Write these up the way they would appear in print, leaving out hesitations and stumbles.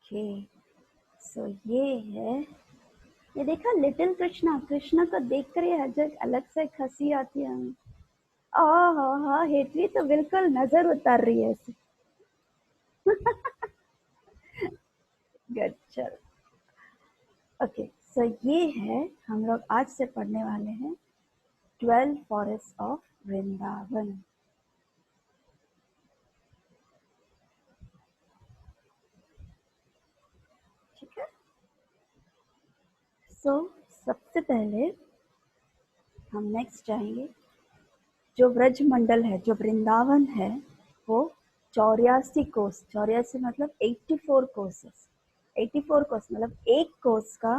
Okay, सो ये है, ये देखा लिटिल कृष्णा, कृष्णा को देखकर ये अलग से एक हंसी आती है हमें। हाँ, हेतवी तो बिल्कुल नजर उतार रही है ऐसे। गुड, चल। ओके, सो ये है, हम लोग आज से पढ़ने वाले हैं 12 फॉरेस्ट ऑफ वृंदावन। ठीक है, सो सबसे पहले हम नेक्स्ट जाएंगे, जो ब्रज मंडल है, जो वृंदावन है, वो 84 कोस, 84 मतलब 84 कोर्सेस, 84 कोर्स मतलब एक कोर्स का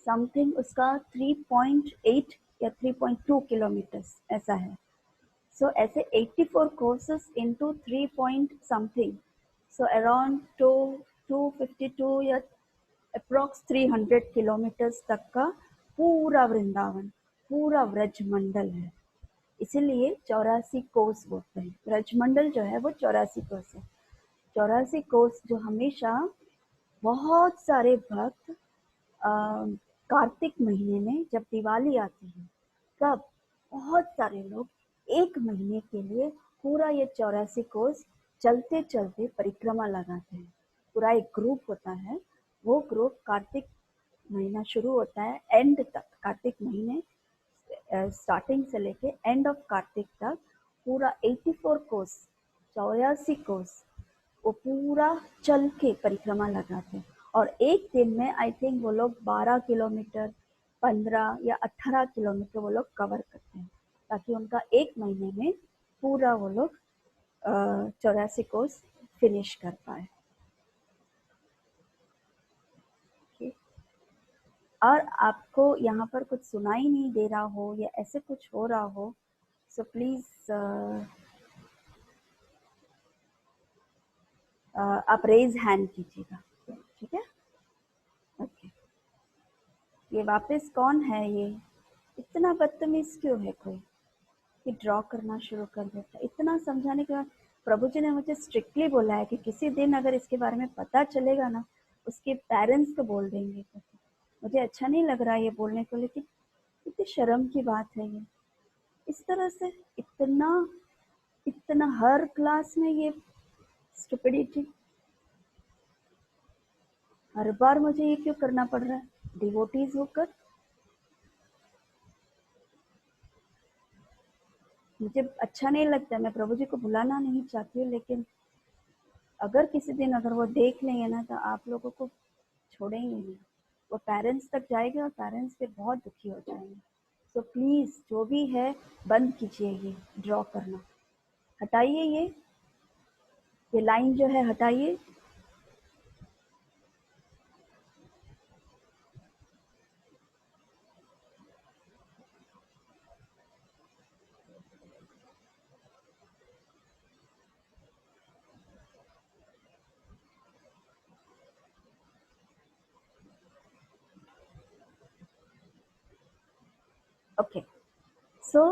समथिंग उसका 3.8 या 3.2 किलोमीटर्स ऐसा है। सो ऐसे 84 courses into 3 point something, so around 252 या अप्रॉक्स 300 किलोमीटर्स तक का पूरा वृंदावन, पूरा व्रज मंडल है। इसीलिए 84 कोस बोलते हैं। ब्रजमंडल जो है वो 84 कोस है। 84 कोस जो हमेशा बहुत सारे भक्त कार्तिक महीने में जब दिवाली आती है, तब बहुत सारे लोग एक महीने के लिए पूरा ये 84 कोस चलते चलते परिक्रमा लगाते हैं। पूरा एक ग्रुप होता है, वो ग्रुप कार्तिक महीना शुरू होता है एंड तक, कार्तिक महीने स्टार्टिंग से लेके एंड ऑफ कार्तिक तक पूरा 84 कोस, 84 कोस वो पूरा चल के परिक्रमा लगाते हैं। और एक दिन में आई थिंक वो लोग 12 किलोमीटर, 15 या 18 किलोमीटर वो लोग कवर करते हैं, ताकि उनका एक महीने में पूरा वो लोग 84 कोस फिनिश कर पाए। और आपको यहाँ पर कुछ सुनाई नहीं दे रहा हो या ऐसे कुछ हो रहा हो, सो प्लीज आप रेज हैंड कीजिएगा। ठीक है, ओके। ये वापस कौन है ये, इतना बदतमीज क्यों है कोई कि ड्रॉ करना शुरू कर देता है। इतना समझाने के बाद प्रभु जी ने मुझे स्ट्रिक्टली बोला है कि किसी दिन अगर इसके बारे में पता चलेगा ना, उसके पेरेंट्स को बोल देंगे। मुझे अच्छा नहीं लग रहा है ये बोलने को, लेकिन कितनी शर्म की बात है ये, इस तरह से इतना इतना हर क्लास में ये स्टुपिडिटी, हर बार मुझे ये क्यों करना पड़ रहा है डिवोटीज होकर। मुझे अच्छा नहीं लगता, मैं प्रभु जी को बुलाना नहीं चाहती हूँ, लेकिन अगर किसी दिन अगर वो देख लेंगे ना तो आप लोगों को छोड़ेंगे नहीं, वो पेरेंट्स तक जाएंगे और पेरेंट्स फिर बहुत दुखी हो जाएंगे। सो प्लीज जो भी है बंद कीजिए, ये ड्रॉ करना हटाइए, ये लाइन जो है हटाइए। ओके, सो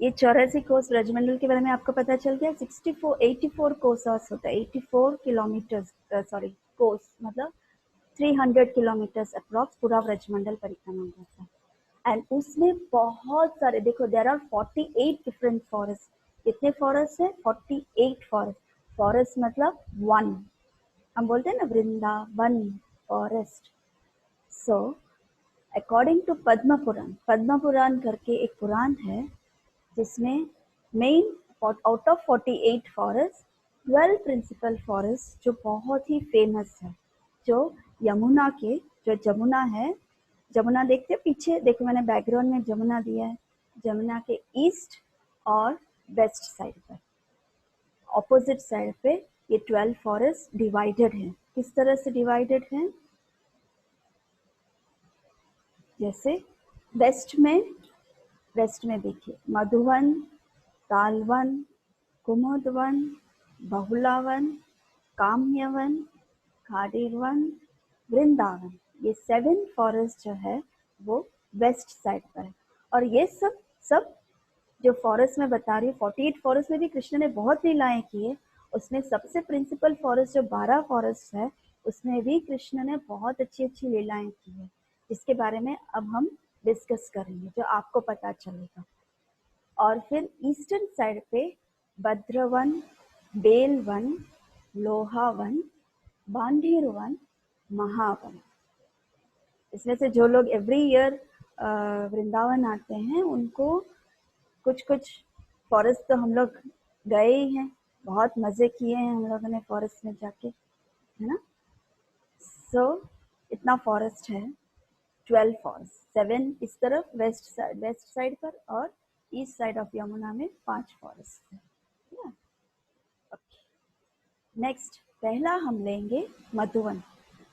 ये 84 कोस ब्रजमंडल के बारे में आपको पता चल गया। 84 कोर्स होता है, 84 किलोमीटर्स, सॉरी कोर्स मतलब 300 किलोमीटर्स अप्रॉक्स पूरा ब्रजमंडल परिक्रमा करता है। एंड उसमें बहुत सारे, देखो देयर आर 48 डिफरेंट फॉरेस्ट। कितने फॉरेस्ट है? 48 फॉरेस्ट। फॉरेस्ट मतलब वन, हम बोलते हैं ना Vrindavan forest. So according to Padma Purana, Padma Purana करके एक पुराण है जिसमें main out of 48 forest 12 principal forest जो बहुत ही फेमस है, जो यमुना के, जो जमुना है, जमुना देखते हो पीछे, देखो मैंने बैकग्राउंड में जमुना दिया है, जमुना के ईस्ट और वेस्ट साइड पर, ऑपोजिट साइड पे ये 12 फॉरेस्ट डिवाइडेड है। किस तरह से डिवाइडेड है? जैसे वेस्ट में देखिए मधुवन, तालवन, कुमुदवन, बहुलावन, काम्यवन, खाडिरवन, वृंदावन, ये 7 फॉरेस्ट जो है वो वेस्ट साइड पर है। और ये सब सब जो फॉरेस्ट में बता रही हूँ, 48 फॉरेस्ट में भी कृष्ण ने बहुत लीलाएं की है। उसमें सबसे प्रिंसिपल फॉरेस्ट जो 12 फॉरेस्ट है, उसमें भी कृष्ण ने बहुत अच्छी अच्छी लीलाएं की है, जिसके बारे में अब हम डिस्कस करेंगे, जो आपको पता चलेगा। और फिर ईस्टर्न साइड पे भद्रवन, बेलवन, लोहावन, बांधीरवन, महावन। इसमें से जो लोग एवरी ईयर वृंदावन आते हैं उनको कुछ कुछ फॉरेस्ट तो हम लोग गए ही हैं, बहुत मज़े किए हैं हम लोगों ने फॉरेस्ट में जाके, है ना। सो इतना फॉरेस्ट है, 12 फॉरेस्ट, 7 इस तरफ वेस्ट साइड पर, और ईस्ट साइड ऑफ यमुना में 5 फॉरेस्ट है। नेक्स्ट पहला हम लेंगे मधुवन।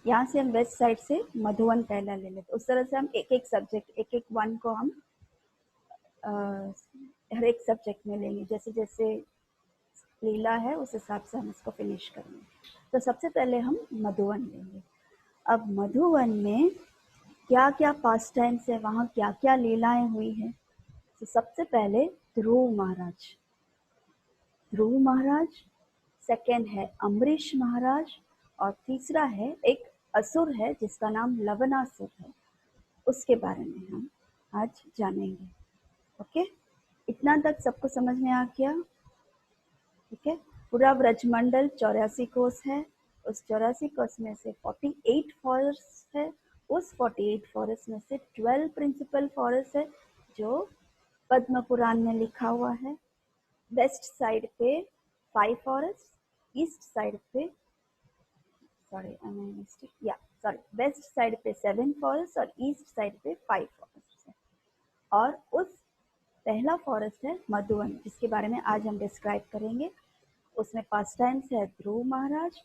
यहाँ से हम वेस्ट साइड से मधुवन पहला ले लेते, उस तरह से हम एक एक सब्जेक्ट, एक एक वन को हम हर एक सब्जेक्ट में लेंगे, जैसे जैसे लीला है उस हिसाब से हम इसको फिनिश करेंगे। तो सबसे पहले हम मधुवन लेंगे। अब मधुवन में क्या क्या पास टाइम्स है, वहाँ क्या क्या लीलाएं हुई हैं। तो सबसे पहले ध्रुव महाराज, ध्रुव महाराज, सेकेंड है अम्बरीश महाराज, और तीसरा है एक असुर है जिसका नाम लवनासुर है, उसके बारे में हम आज जानेंगे। ओके, इतना तक सबको समझ में आ गया? ठीक है। पूरा ब्रजमंडल 84 कोस है, उस 84 कोस में से 48 फॉरेस्ट है, उस 48 फॉरेस्ट में से 12 प्रिंसिपल फॉरेस्ट है जो पद्म पुराण में लिखा हुआ है। वेस्ट साइड पे 5 फॉरेस्ट, ईस्ट साइड पे वेस्ट साइड पे 7 फॉरेस्ट और ईस्ट साइड पे 5 फॉरेस्ट है। और उस पहला फॉरेस्ट है मधुवन, जिसके बारे में आज हम डिस्क्राइब करेंगे। उसमें पास टाइम्स है ध्रुव महाराज,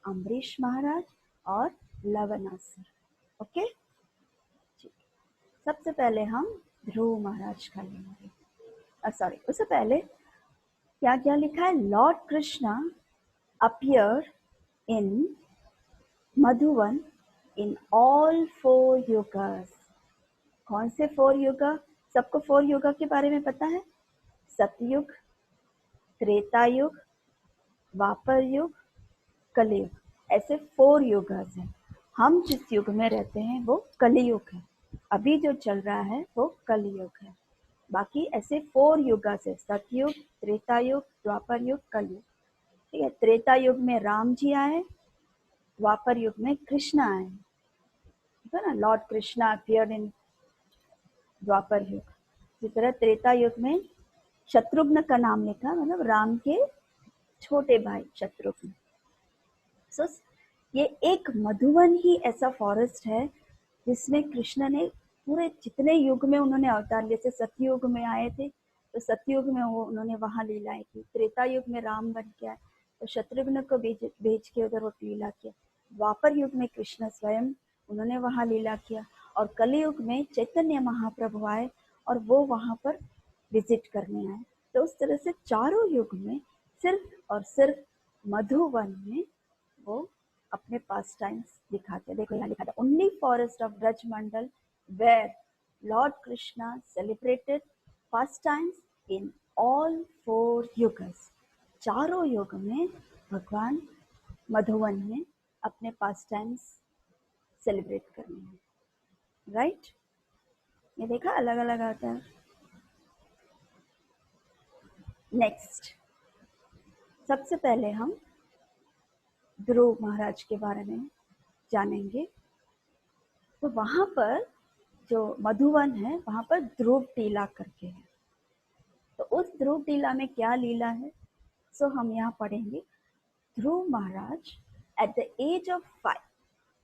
अम्बरीश महाराज और लवनासुर। ओके, सबसे पहले हम ध्रुव महाराज का लेंगे। उससे पहले क्या क्या लिखा है? Lord Krishna appear in Madhuvan in all 4 yugas. कौन से 4 युग? सबको 4 युग के बारे में पता है? सतयुग, त्रेता युग, द्वापर युग, कलयुग, ऐसे 4 युग हैं। हम जिस युग में रहते हैं वो कलयुग है, अभी जो चल रहा है वो कलयुग है। बाकी ऐसे 4 युग है, सतयुग, त्रेता युग, द्वापर युग, कलयुग। ठीक है, त्रेता युग में राम जी आए, द्वापर युग में कृष्ण आए, ठीक है ना, लॉर्ड कृष्णा अपीयर्ड इन द्वापर युग। इसी तरह त्रेता युग में शत्रुघ्न का नाम लिखा, मतलब राम के छोटे भाई शत्रुघ्न। सो ये एक मधुवन ही ऐसा फॉरेस्ट है जिसमें कृष्ण ने पूरे जितने युग में उन्होंने अवतार, जैसे सतयुग में आए थे तो सतयुग में वो उन्होंने वहाँ लीलाएं की, त्रेता युग में राम बन के आए तो शत्रुघ्न को भेज के उधर वो लीला किया, द्वापर युग में कृष्ण स्वयं उन्होंने वहाँ लीला किया, और कलयुग में चैतन्य महाप्रभु आए और वो वहाँ पर विजिट करने आए। तो उस तरह से चारों युग में सिर्फ और सिर्फ मधुवन में वो अपने पास टाइम्स दिखाते। देखो यहाँ लिखा था, only forest of Braj Mandal where lord Krishna celebrated pastimes in all 4 yugas. चारों युग में भगवान मधुवन में अपने पास टाइम्स सेलिब्रेट करने हैं, राइट। ये देखा अलग अलग आता है। नेक्स्ट, सबसे पहले हम ध्रुव महाराज के बारे में जानेंगे। तो वहाँ पर जो मधुवन है वहाँ पर ध्रुव टीला करके है। तो उस ध्रुव टीला में क्या लीला है? सो हम यहाँ पढ़ेंगे, Dhruv Maharaj at the age of 5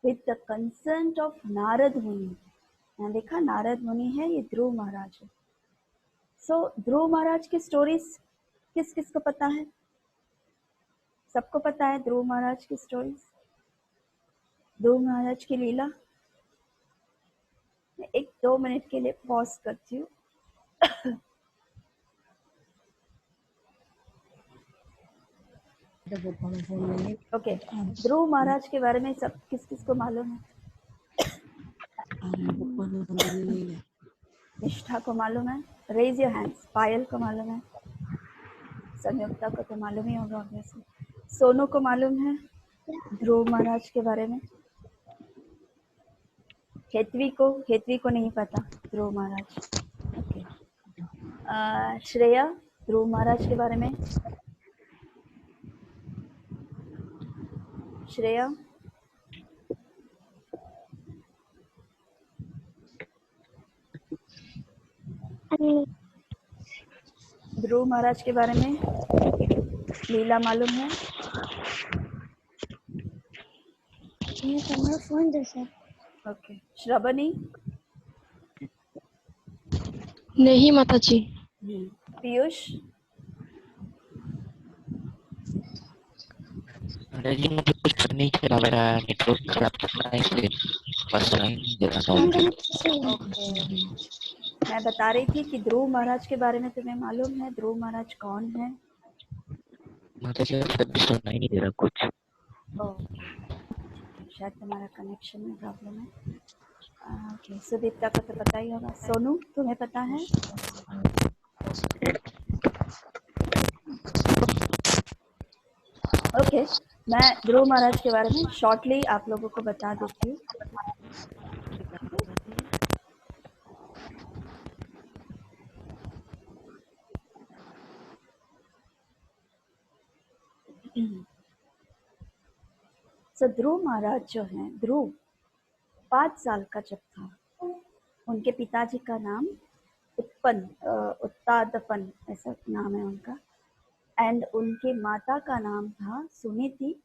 with the consent of Narad Muni. यहाँ देखा नारद मुनि है, ये ध्रुव महाराज है। सो ध्रुव महाराज की स्टोरीज किस किस को पता है? सबको पता है ध्रुव महाराज की स्टोरीज, ध्रुव महाराज की लीला। मैं 1-2 मिनट के लिए पॉज करती हूँ। ओके, ध्रुव महाराज के बारे में सब किस किस को मालूम है? निष्ठा को मालूम है? Raise your hands. पायल को मालूम है? संयुक्ता को तो मालूम ही होगा ऑब्वियसली। सोनू को मालूम है? ध्रुव महाराज के बारे में। हेतवी को नहीं पता ध्रुव महाराज। ओके। श्रेया, ध्रुव महाराज के बारे में। श्रेया, ध्रुव महाराज के बारे में लीला मालूम है? फोन जैसा। ओके। श्रवणी? नहीं माता जी। पीयूष? जी मुझे कुछ नहीं चला, मेरा नेटवर्क खराब चल रहा है इसलिए बस नहीं दे रहा था। ओके। मैं बता रही थी कि ध्रुव महाराज के बारे में तुम्हें मालूम है? ध्रुव महाराज कौन है? माता जी सभी सुनना ही नहीं दे रहा कुछ। ओके, ठीक है, शायद तुम्हारा कनेक्शन में प्रॉब्लम है। ओके, सुदीप्ता को तो पता ही होगा। सोनू, तुम्हें पता है? ओके, मैं ध्रुव महाराज के बारे में शॉर्टली आप लोगों को बता देती हूँ। ध्रुव महाराज जो हैं, ध्रुव 5 साल का जब था, उनके पिताजी का नाम उत्तादपन ऐसा नाम है उनका, एंड उनकी माता का नाम था सुनीति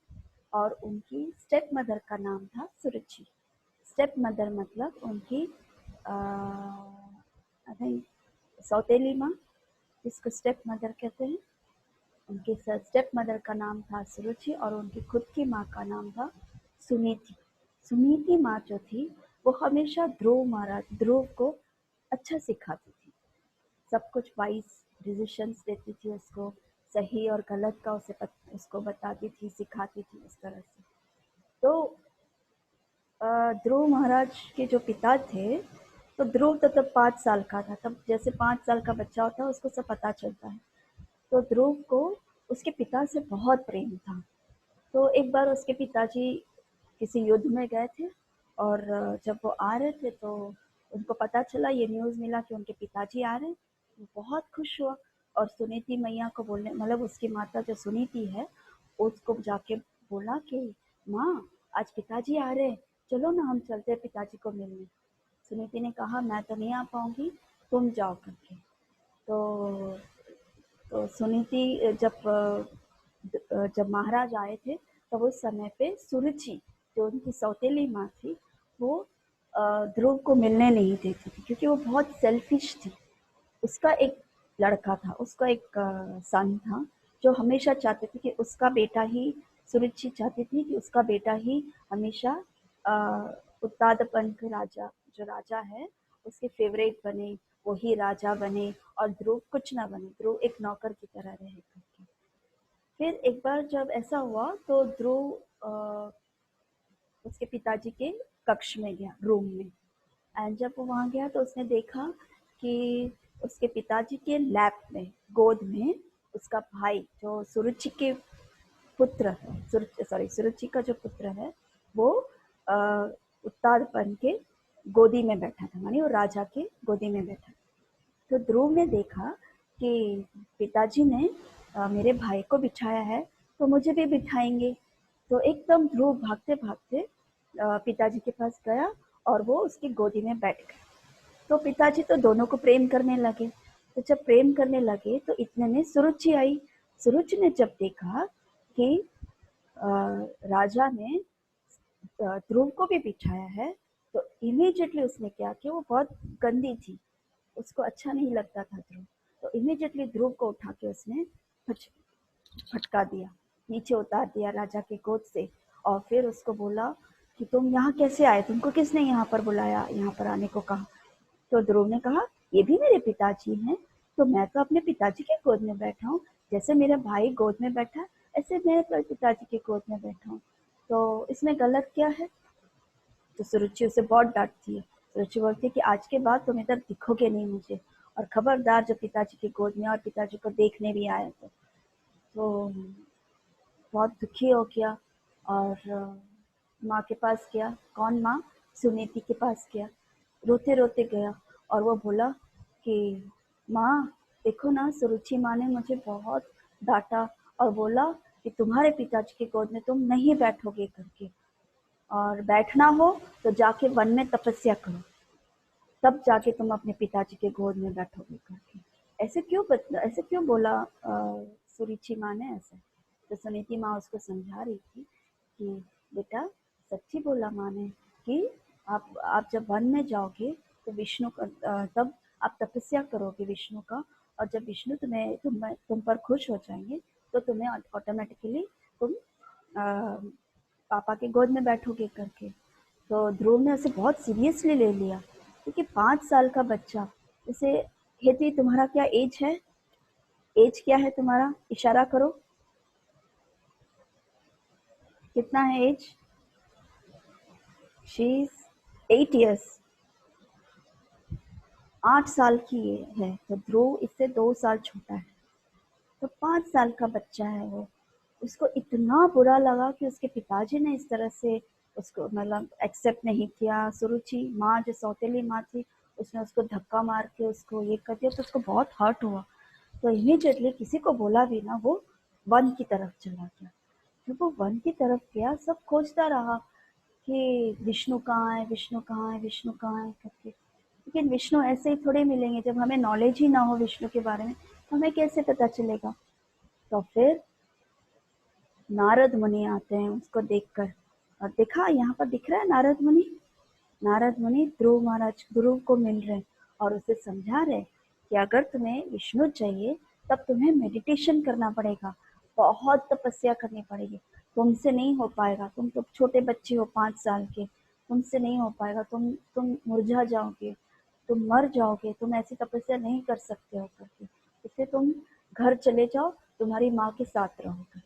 और उनकी स्टेप मदर का नाम था सुरुचि। स्टेप मदर मतलब उनकी आई थिंक सौतेली माँ, जिसको स्टेप मदर कहते हैं। उनके स्टेप मदर का नाम था सुरुचि और उनकी खुद की माँ का नाम था सुनीति। सुनीति माँ जो थी वो हमेशा ध्रुव को अच्छा सिखाती थी, सब कुछ वाइज डिसीजंस देती थी उसको, सही और गलत का उसको बताती थी, सिखाती थी इस तरह से। तो ध्रुव महाराज के जो पिता थे, तो ध्रुव तो तब 5 साल का था। तब जैसे 5 साल का बच्चा होता है उसको सब पता चलता है। तो ध्रुव को उसके पिता से बहुत प्रेम था। तो एक बार उसके पिताजी किसी युद्ध में गए थे और जब वो आ रहे थे तो उनको पता चला, ये न्यूज़ मिला कि उनके पिताजी आ रहे हैं। वो बहुत खुश हुआ और सुनीति मैया को बोलने, मतलब उसकी माता जो सुनीति है उसको जाके बोला कि माँ आज पिताजी आ रहे हैं, चलो ना हम चलते हैं पिताजी को मिलने। सुनीति ने कहा मैं तो नहीं आ पाऊंगी, तुम जाओ करके। तो सुनीति जब महाराज आए थे तब उस समय पे सुरुचि जो उनकी सौतेली माँ थी वो ध्रुव को मिलने नहीं देती थी, क्योंकि वो बहुत सेल्फिश थी। उसका एक लड़का था, उसका एक सन था जो हमेशा चाहते थे कि उसका बेटा ही, सुरुचि चाहती थी कि उसका बेटा ही हमेशा उत्तादपन का राजा, जो राजा है उसके फेवरेट बने, वही राजा बने और ध्रुव कुछ ना बने, ध्रुव एक नौकर की तरह रहे करके। फिर एक बार जब ऐसा हुआ तो ध्रुव उसके पिताजी के कक्ष में गया, रूम में। एंड जब वो वहाँ गया तो उसने देखा कि उसके पिताजी के लैप में, गोद में उसका भाई जो सुरुचि के पुत्र है, सुरुचि का जो पुत्र है वो उत्तादपन के गोदी में बैठा था, मानी वो राजा के गोदी में बैठा। तो ध्रुव ने देखा कि पिताजी ने मेरे भाई को बिठाया है तो मुझे भी बिठाएंगे। तो एकदम ध्रुव भागते भागते पिताजी के पास गया और वो उसकी गोदी में बैठ गए। तो पिताजी तो दोनों को प्रेम करने लगे। तो जब प्रेम करने लगे तो इतने में सुरुचि आई। सुरुचि ने जब देखा कि राजा ने ध्रुव को भी बिठाया है तो इमीडिएटली उसने क्या किया, वो बहुत गंदी थी, उसको अच्छा नहीं लगता था ध्रुव। तो इमीडिएटली ध्रुव को उठा के उसने फटका दिया, नीचे उतार दिया राजा के गोद से। और फिर उसको बोला कि तुम यहाँ कैसे आए, तुमको किसने यहाँ पर बुलाया, यहाँ पर आने को कहा। तो ध्रुव ने कहा ये भी मेरे पिताजी हैं, तो मैं तो अपने पिताजी के गोद में बैठा हूँ, जैसे मेरा भाई गोद में बैठा ऐसे मैं पिताजी के गोद में बैठा हूँ, तो इसमें गलत क्या है। तो सुरुचि उसे बहुत डांटती है। सुरुचि बोलती है कि आज के बाद तुम इधर दिखोगे नहीं मुझे, और खबरदार जब पिताजी की गोद में और पिताजी को देखने भी आए तो बहुत दुखी हो गया। और माँ के पास गया। कौन माँ? सुनीति के पास गया, रोते रोते गया और वो बोला कि माँ देखो ना, सुरुचि माँ ने मुझे बहुत डांटा और बोला कि तुम्हारे पिताजी की गोद में तुम नहीं बैठोगे करके, और बैठना हो तो जाके वन में तपस्या करो, तब जाके तुम अपने पिताजी के गोद में बैठोगे करके। ऐसे क्यों बोला सुरुचि माँ ने ऐसे? तो सुनीति माँ उसको समझा रही थी कि बेटा सच्ची बोला माँ ने कि आप जब वन में जाओगे तो विष्णु का तब आप तपस्या करोगे विष्णु का, और जब विष्णु तुम पर खुश हो जाएंगे तो तुम्हें ऑटोमेटिकली तुम पापा के गोद में बैठोगे करके। तो ध्रुव ने उसे बहुत सीरियसली ले लिया, क्योंकि 5 साल का बच्चा उसे, हेती तुम्हारा क्या एज है? एज क्या है तुम्हारा? इशारा करो, कितना है एज? शी इज 8 years, 8 साल की ये है। तो ध्रुव इससे 2 साल छोटा है, तो 5 साल का बच्चा है वो। उसको इतना बुरा लगा कि उसके पिताजी ने इस तरह से उसको मतलब एक्सेप्ट नहीं किया। सुरुचि माँ जो सौतेली माँ थी, उसने उसको धक्का मार के उसको ये कर दिया, तो उसको बहुत हर्ट हुआ। तो इमीडिएटली किसी को बोला भी ना, वो वन की तरफ चला गया। जब वो वन की तरफ गया, सब खोजता रहा कि विष्णु कहाँ है, विष्णु कहाँ है, विष्णु कहाँ है करके। लेकिन विष्णु ऐसे ही थोड़े मिलेंगे, जब हमें नॉलेज ही ना हो विष्णु के बारे में तो हमें कैसे पता चलेगा? तो फिर नारद मुनि आते हैं उसको देखकर, और देखा यहाँ पर दिख रहा है नारद मुनि। नारद मुनि ध्रुव को मिल रहे और उसे समझा रहे कि अगर तुम्हें विष्णु चाहिए तब तुम्हें मेडिटेशन करना पड़ेगा, बहुत तपस्या करनी पड़ेगी। तुमसे नहीं हो पाएगा, तुम तो छोटे बच्चे हो 5 साल के, तुमसे नहीं हो पाएगा, तुम मुरझा जाओगे, तुम मर जाओगे, तुम ऐसी तपस्या नहीं कर सकते हो करके। इसलिए तुम घर चले जाओ, तुम्हारी माँ के साथ रहोगे।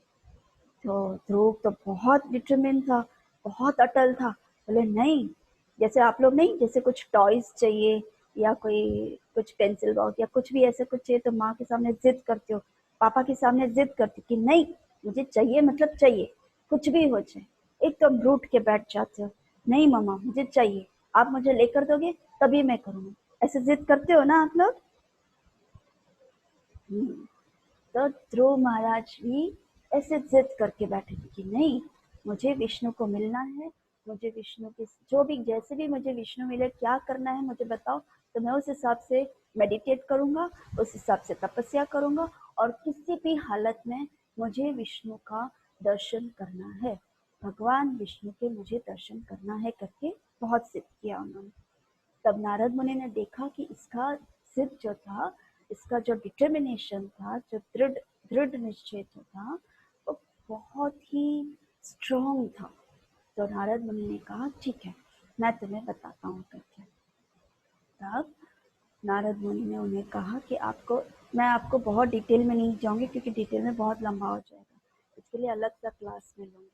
तो ध्रुव तो बहुत डिटरमिन था, बहुत अटल था। बोले नहीं, जैसे आप लोग नहीं, जैसे कुछ टॉयज चाहिए या कोई कुछ पेंसिल बॉक्स या कुछ भी ऐसे कुछ चाहिए तो माँ के सामने जिद करते हो, पापा के सामने जिद करते कि नहीं मुझे चाहिए मतलब चाहिए, कुछ भी हो जाए, एकदम रूठ के बैठ जाते हो, नहीं मम्मा मुझे चाहिए, आप मुझे लेकर दोगे तभी मैं करूँगा, ऐसे जिद करते हो ना आप लोग। तो ध्रुव महाराज भी ऐसे जिद करके बैठे थे कि नहीं, मुझे विष्णु को मिलना है, मुझे विष्णु की जो भी जैसे भी मुझे विष्णु मिले, क्या करना है मुझे बताओ, तो मैं उस हिसाब से मेडिटेट करूंगा, उस हिसाब से तपस्या करूंगा, और किसी भी हालत में मुझे विष्णु का दर्शन करना है, भगवान विष्णु के मुझे दर्शन करना है करके बहुत जिद किया उन्होंने। तब नारद मुनि ने देखा कि इसका जिद जो था, इसका जो डिटर्मिनेशन था, जो दृढ़ दृढ़ निश्चय जो था, वो बहुत ही स्ट्रॉन्ग था। तो नारद मुनि ने कहा ठीक है, मैं तुम्हें बताता हूँ करके। तब नारद मुनि ने उन्हें कहा कि मैं आपको बहुत डिटेल में नहीं जाऊंगी, क्योंकि डिटेल में बहुत लंबा हो जाएगा, इसके लिए अलग सा क्लास में लूंगी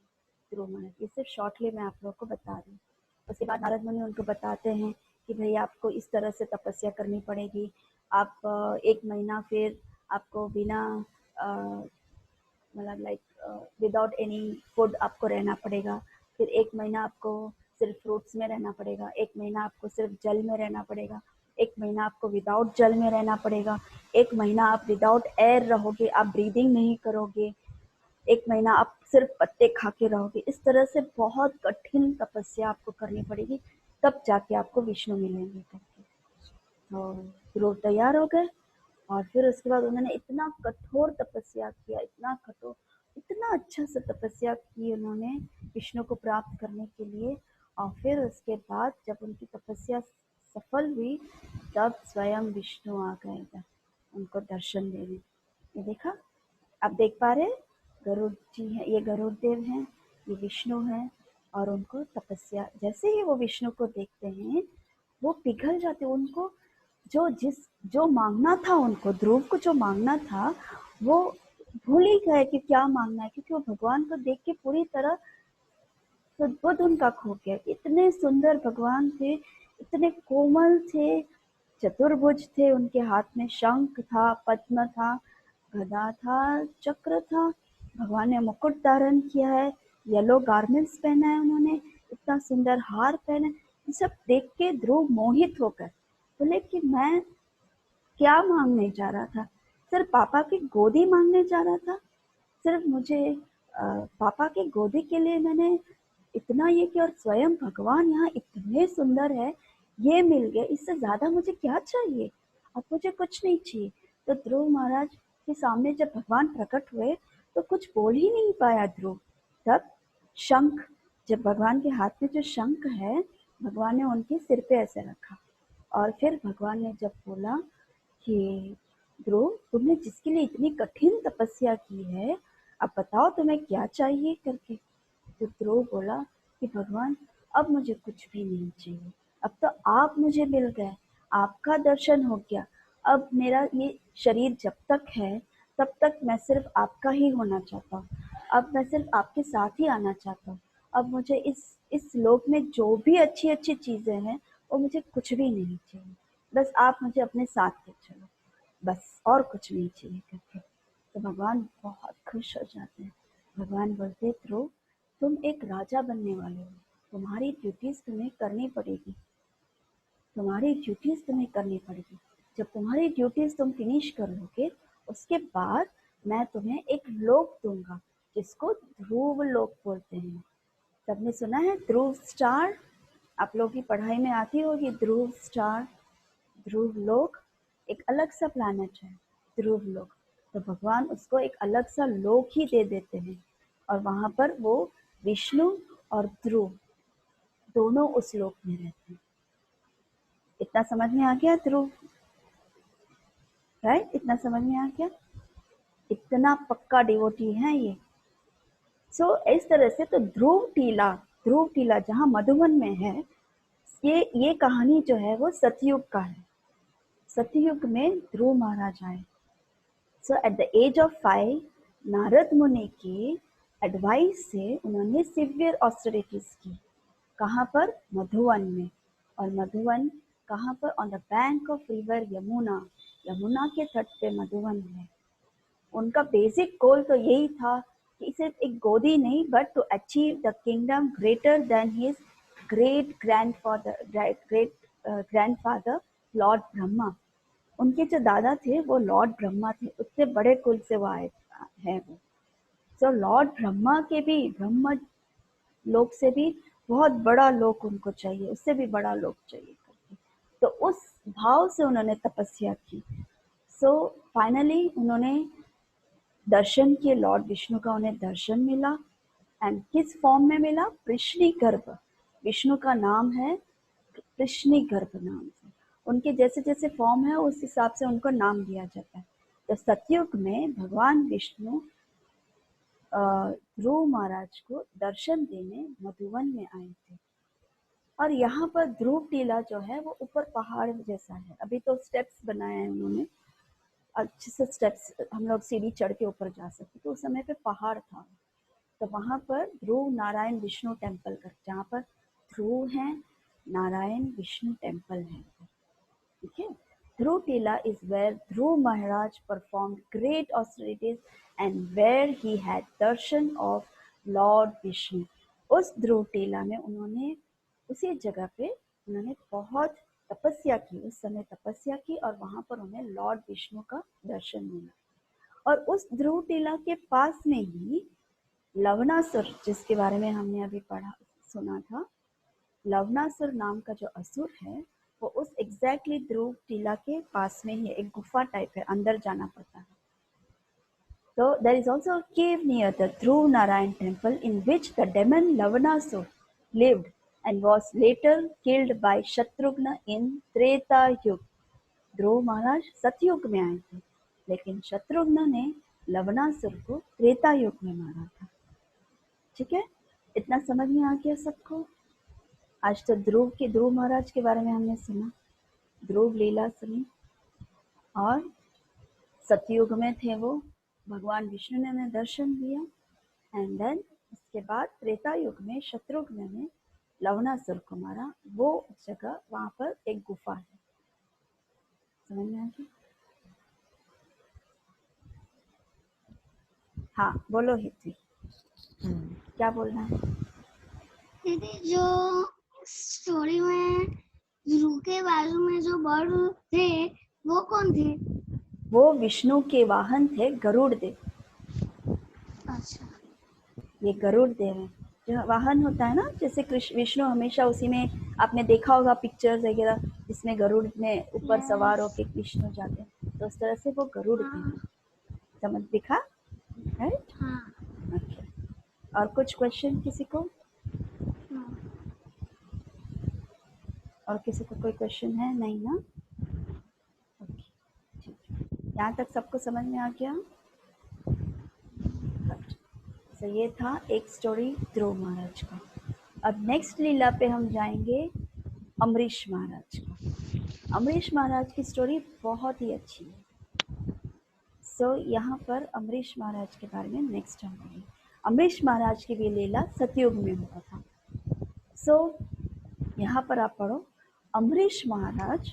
ध्रुव महाराज, ये सिर्फ शॉर्टली मैं आप लोगों को बता रही हूँ। उसके बाद नारद मुनि उनको बताते हैं कि भाई आपको इस तरह से तपस्या करनी पड़ेगी, आप 1 महीना फिर आपको बिना मतलब लाइक विदाउट एनी फूड आपको रहना पड़ेगा, फिर 1 महीना आपको सिर्फ फ्रूट्स में रहना पड़ेगा, 1 महीना आपको सिर्फ जल में रहना पड़ेगा, 1 महीना आपको विदाउट जल में रहना पड़ेगा, 1 महीना आप विदाउट एयर रहोगे, आप ब्रीदिंग नहीं करोगे, 1 महीना आप सिर्फ पत्ते खा के रहोगे। इस तरह से बहुत कठिन तपस्या आपको करनी पड़ेगी, तब जाके आपको विष्णु मिलेंगे करके। तो ध्रुव तैयार हो गए, और फिर उसके बाद उन्होंने इतना कठोर तपस्या किया, इतना कठोर, इतना अच्छा से तपस्या की उन्होंने विष्णु को प्राप्त करने के लिए। और फिर उसके बाद जब उनकी तपस्या सफल हुई, तब स्वयं विष्णु आ गए थे उनको दर्शन देने। ये देखा, आप देख पा रहे, गरुड़ जी है, ये गरुड़ देव हैं, ये विष्णु हैं, और उनको तपस्या, जैसे ही वो विष्णु को देखते हैं वो पिघल जाते, उनको जो मांगना था, उनको ध्रुव को जो मांगना था वो भूल ही गए कि क्या मांगना है, क्योंकि वो भगवान को देख के पूरी तरह सुदबुद उनका खो गया। इतने सुंदर भगवान थे, इतने कोमल थे, चतुर्भुज थे, उनके हाथ में शंख था, पद्म था, गदा था, चक्र था, भगवान ने मुकुट धारण किया है, येलो गारमेंट्स पहना है उन्होंने, इतना सुंदर हार पहना है। ये सब देख के ध्रुव मोहित होकर बोले कि मैं क्या मांगने जा रहा था, सिर्फ पापा की गोदी मांगने जा रहा था, सिर्फ मुझे पापा की गोदी के लिए मैंने इतना ये कि, और स्वयं भगवान यहाँ इतने सुंदर है, ये मिल गए, इससे ज्यादा मुझे क्या चाहिए, अब मुझे कुछ नहीं चाहिए। तो ध्रुव महाराज के सामने जब भगवान प्रकट हुए तो कुछ बोल ही नहीं पाया ध्रुव। तब शंख, जब भगवान के हाथ में जो शंख है, भगवान ने उनके सिर पे ऐसे रखा और फिर भगवान ने जब बोला कि ध्रुव, तुमने जिसके लिए इतनी कठिन तपस्या की है, अब बताओ तुम्हें क्या चाहिए करके। तो ध्रुव बोला कि भगवान, अब मुझे कुछ भी नहीं चाहिए, अब तो आप मुझे मिल गए, आपका दर्शन हो गया, अब मेरा ये शरीर जब तक है तब तक मैं सिर्फ आपका ही होना चाहता हूँ, अब मैं सिर्फ आपके साथ ही आना चाहता हूँ, अब मुझे इस लोक में जो भी अच्छी अच्छी चीजें हैं वो मुझे कुछ भी नहीं चाहिए, बस आप मुझे अपने साथ ले चलो, बस और कुछ नहीं चाहिए करके। तो भगवान बहुत खुश हो जाते हैं। भगवान बोलते, ध्रुव तुम एक राजा बनने वाले हो, तुम्हारी ड्यूटीज तुम्हें करनी पड़ेगी, तुम्हारी ड्यूटीज तुम्हें करनी पड़ेगी। जब तुम्हारी ड्यूटीज तुम फिनिश कर लोगे, उसके बाद मैं तुम्हें एक लोक दूंगा जिसको ध्रुव लोक बोलते हैं। सबने सुना है ध्रुव स्टार, आप लोगों की पढ़ाई में आती होगी ध्रुव स्टार, ध्रुव लोक, एक अलग सा प्लैनेट है ध्रुव लोक। तो भगवान उसको एक अलग सा लोक ही दे देते हैं और वहां पर वो विष्णु और ध्रुव दोनों उस लोक में रहते हैं। इतना समझ में आ गया ध्रुव, राइट? इतना समझ में आ गया, इतना पक्का डिवोटी है ये। सो इस तरह से तो ध्रुव टीला जहाँ मधुबन में है, ये कहानी जो है वो सतयुग का है। सतयुग में ध्रुव महाराज आए। So at the age of 5 Narad Muni की एडवाइस से उन्होंने सिवियर ऑस्टेरिटीज की। कहाँ पर? मधुवन में। और मधुवन कहाँ पर? On the bank of river Yamuna, Yamuna के तट पे मधुवन है। उनका बेसिक गोल तो यही था कि सिर्फ एक गोदी नहीं, but to achieve the kingdom greater than his great grandfather lord Brahma. उनके जो दादा थे वो लॉर्ड ब्रह्मा थे, उतने बड़े कुल से वो आए हैं वो। सो लॉर्ड ब्रह्मा के भी, ब्रह्म लोक से भी बहुत बड़ा लोक उनको चाहिए, उससे भी बड़ा लोक चाहिए करके, तो उस भाव से उन्होंने तपस्या की। सो फाइनली उन्होंने दर्शन किए, लॉर्ड विष्णु का उन्हें दर्शन मिला। एंड किस फॉर्म में मिला? कृष्णी गर्भ, विष्णु का नाम है कृष्णी गर्भ नाम से, उनके जैसे जैसे फॉर्म है उस हिसाब से उनको नाम दिया जाता है। तो सतयुग में भगवान विष्णु ध्रुव महाराज को दर्शन देने मधुवन में आए थे। और यहाँ पर ध्रुव टीला जो है वो ऊपर पहाड़ जैसा है, अभी तो स्टेप्स बनाए हैं उन्होंने, अच्छे से स्टेप्स, हम लोग सीढ़ी चढ़ के ऊपर जा सकते, तो उस समय पे पहाड़ था। तो वहां पर ध्रुव नारायण विष्णु टेम्पल कर, जहाँ पर ध्रुव है, नारायण विष्णु टेम्पल है, ठीक है। Dhruv Tila is where Dhruv Maharaj perform great austerities and where he had darshan of lord Vishnu. उस ध्रुव टीला में उन्होंने, उसी जगह पे उन्होंने बहुत तपस्या की, उस समय तपस्या की और वहां पर उन्हें लॉर्ड विष्णु का दर्शन मिला। और उस ध्रुव टीला के पास में ही लवणासुर, जिसके बारे में हमने अभी पढ़ा सुना था, लवणासुर नाम का जो असुर है वो उस एग्जैक्टली ध्रुव टीला के पास में ही, एक गुफा टाइप है, अंदर जाना पड़ता है। So there is also a cave near the Dhruv Narayan temple in which the demon Lavanasur lived and was later killed by Shatrughna in Treta Yug. ध्रुव महाराज सतयुग में आए थे, लेकिन शत्रुघ्न ने लवणासुर को त्रेता युग में मारा था। ठीक है, इतना समझ में आ गया सबको? आज तो ध्रुव महाराज के बारे में हमने सुना, ध्रुव लीला सुनी, और सतयुग में थे वो, भगवान विष्णु ने उन्हें दर्शन दिया। एंड देन उसके बाद त्रेता युग में शत्रुघ्न ने लवणासुर को मारा। वो जगह, वहां पर एक गुफा है। समझ में आ गया? हाँ बोलो हितवी। क्या बोलना है? दीदी जो स्टोरी में ध्रुव के बाजू में जो बर्ड थे वो कौन थे? वो विष्णु के वाहन थे, गरुड़ देव। अच्छा। ये गरुड़ देव है, जो वाहन होता है ना, जैसे कृष्ण विष्णु हमेशा उसी में, आपने देखा होगा पिक्चर्स वगैरह जिसमें गरुड़ में ऊपर सवार होके विष्णु जाते हैं, तो उस तरह से वो गरुड़ देव हाँ, है। समझ दिखा? राइट, हाँ, ओके। और कुछ क्वेश्चन किसी को? हाँ। और किसी को कोई क्वेश्चन है? नहीं ना? ओके, ठीक है। यहाँ तक सबको समझ में आ गया? तो ये था एक स्टोरी ध्रुव महाराज का। अब नेक्स्ट लीला पे हम जाएंगे अम्बरीश महाराज का। अम्बरीश महाराज की स्टोरी बहुत ही अच्छी है। यहाँ पर अम्बरीश महाराज के बारे में नेक्स्ट हम पढ़ेंगे। अम्बरीश महाराज की भी लीला सतयुग में हुआ था। यहाँ पर आप पढ़ो, Ambarish Maharaj